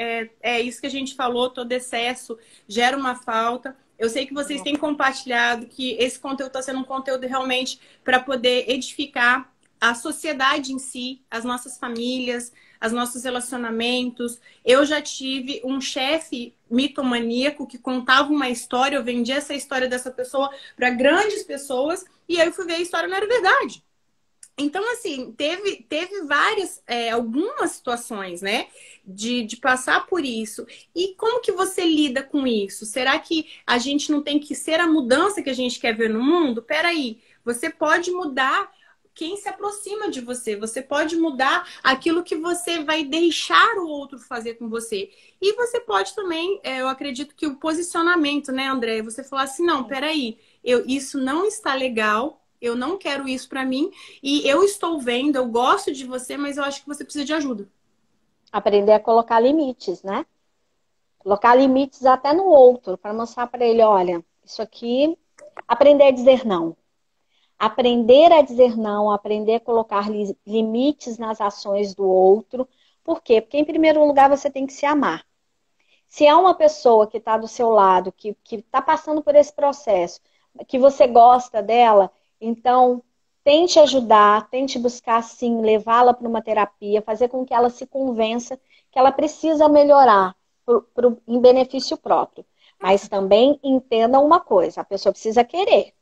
isso que a gente falou, todo excesso gera uma falta. Eu sei que vocês têm compartilhado que esse conteúdo está sendo um conteúdo realmente para poder edificar a sociedade em si, as nossas famílias, os nossos relacionamentos. Eu já tive um chefe mitomaníaco que contava uma história, eu vendi essa história dessa pessoa para grandes pessoas e aí eu fui ver a história, não era verdade. Então, assim, teve várias, algumas situações, né, de passar por isso. E como que você lida com isso? Será que a gente não tem que ser a mudança que a gente quer ver no mundo? Peraí, você pode mudar quem se aproxima de você. Você pode mudar aquilo que você vai deixar o outro fazer com você. E você pode também, eu acredito que o posicionamento, né, André? Você falar assim, não, peraí, isso não está legal, eu não quero isso pra mim, e eu estou vendo, eu gosto de você, mas eu acho que você precisa de ajuda. Aprender a colocar limites, né? Colocar limites até no outro, para mostrar para ele, olha, isso aqui, aprender a dizer não. Aprender a dizer não, aprender a colocar limites nas ações do outro. Por quê? Porque, em primeiro lugar, você tem que se amar. Se é uma pessoa que está do seu lado, que está passando por esse processo, que você gosta dela, então tente ajudar, tente buscar, sim, levá-la para uma terapia, fazer com que ela se convença que ela precisa melhorar em benefício próprio. Mas também entenda uma coisa, a pessoa precisa querer.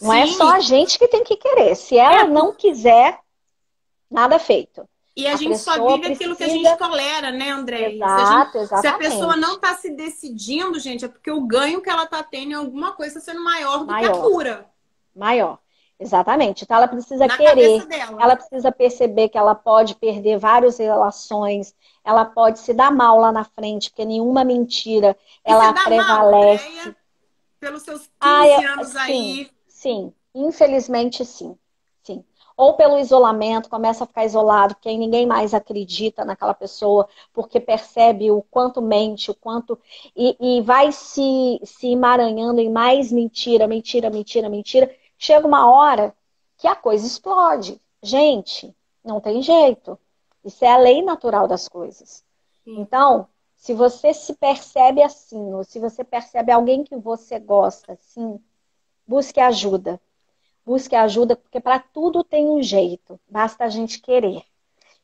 Não é só a gente que tem que querer. Se ela não quiser, nada feito. E a gente só vive aquilo que a gente tolera, né, André? Exato, se a pessoa não está se decidindo, gente, é porque o ganho que ela está tendo em alguma coisa está sendo maior do que a cura. Maior. Exatamente. Então ela precisa querer. Ela precisa perceber que ela pode perder várias relações. Ela pode se dar mal lá na frente, porque nenhuma mentira ela prevalece. Mal, pelos seus 15 anos aí. Sim, infelizmente sim. Sim. Ou pelo isolamento, começa a ficar isolado, porque aí ninguém mais acredita naquela pessoa, porque percebe o quanto mente, o quanto. E vai se emaranhando em mais mentira, mentira, mentira, mentira. Chega uma hora que a coisa explode. Gente, não tem jeito. Isso é a lei natural das coisas. Sim. Então, se você se percebe assim, ou se você percebe alguém que você gosta assim, busque ajuda. Busque ajuda, porque para tudo tem um jeito. Basta a gente querer.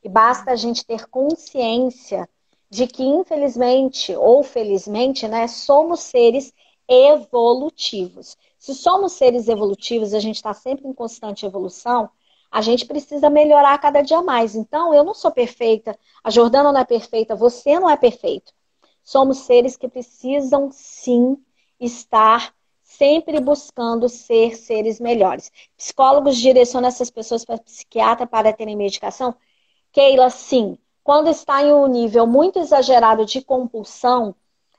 E basta a gente ter consciência de que, infelizmente ou felizmente, né, somos seres evolutivos. Se somos seres evolutivos, a gente está sempre em constante evolução, a gente precisa melhorar cada dia mais. Então, eu não sou perfeita, a Jordana não é perfeita, você não é perfeito. Somos seres que precisam, sim, estar sempre buscando ser seres melhores. Psicólogos direcionam essas pessoas para psiquiatra para terem medicação? Keila, sim. Quando está em um nível muito exagerado de compulsão,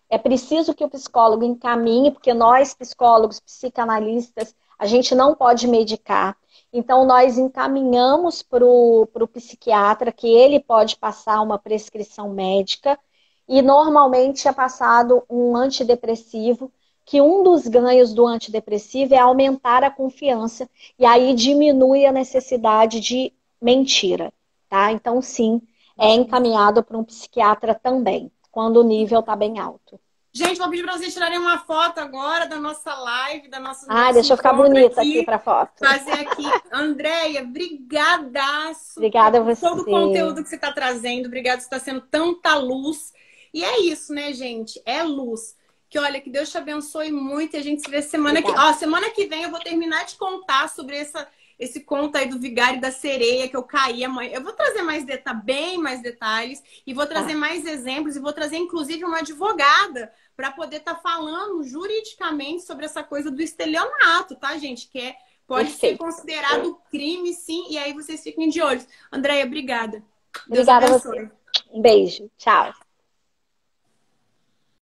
é preciso que o psicólogo encaminhe, porque nós, psicólogos, psicanalistas, a gente não pode medicar. Então, nós encaminhamos para o psiquiatra, que ele pode passar uma prescrição médica, e normalmente é passado um antidepressivo, que um dos ganhos do antidepressivo é aumentar a confiança, e aí diminui a necessidade de mentira, tá? Então, sim, é encaminhado para um psiquiatra também, quando o nível está bem alto. Gente, vou pedir para vocês tirarem uma foto agora da nossa live, Ah, deixa eu ficar bonita aqui para foto. Fazer aqui. Andréia, brigadaço Obrigada a por você. todo o conteúdo que você está trazendo. Obrigada por você estar sendo tanta luz. E é isso, né, gente? É luz. Que olha, que Deus te abençoe muito e a gente se vê semana que... Ó, semana que vem eu vou terminar de contar sobre esse conto aí do vigário e da sereia que eu caí amanhã. Eu vou trazer bem mais detalhes e vou trazer mais exemplos e vou trazer, inclusive, uma advogada para poder estar falando juridicamente sobre essa coisa do estelionato, tá, gente? Que pode ser considerado crime, sim, e aí vocês fiquem de olho. Andréia, obrigada. Obrigada a você. Um beijo. Tchau.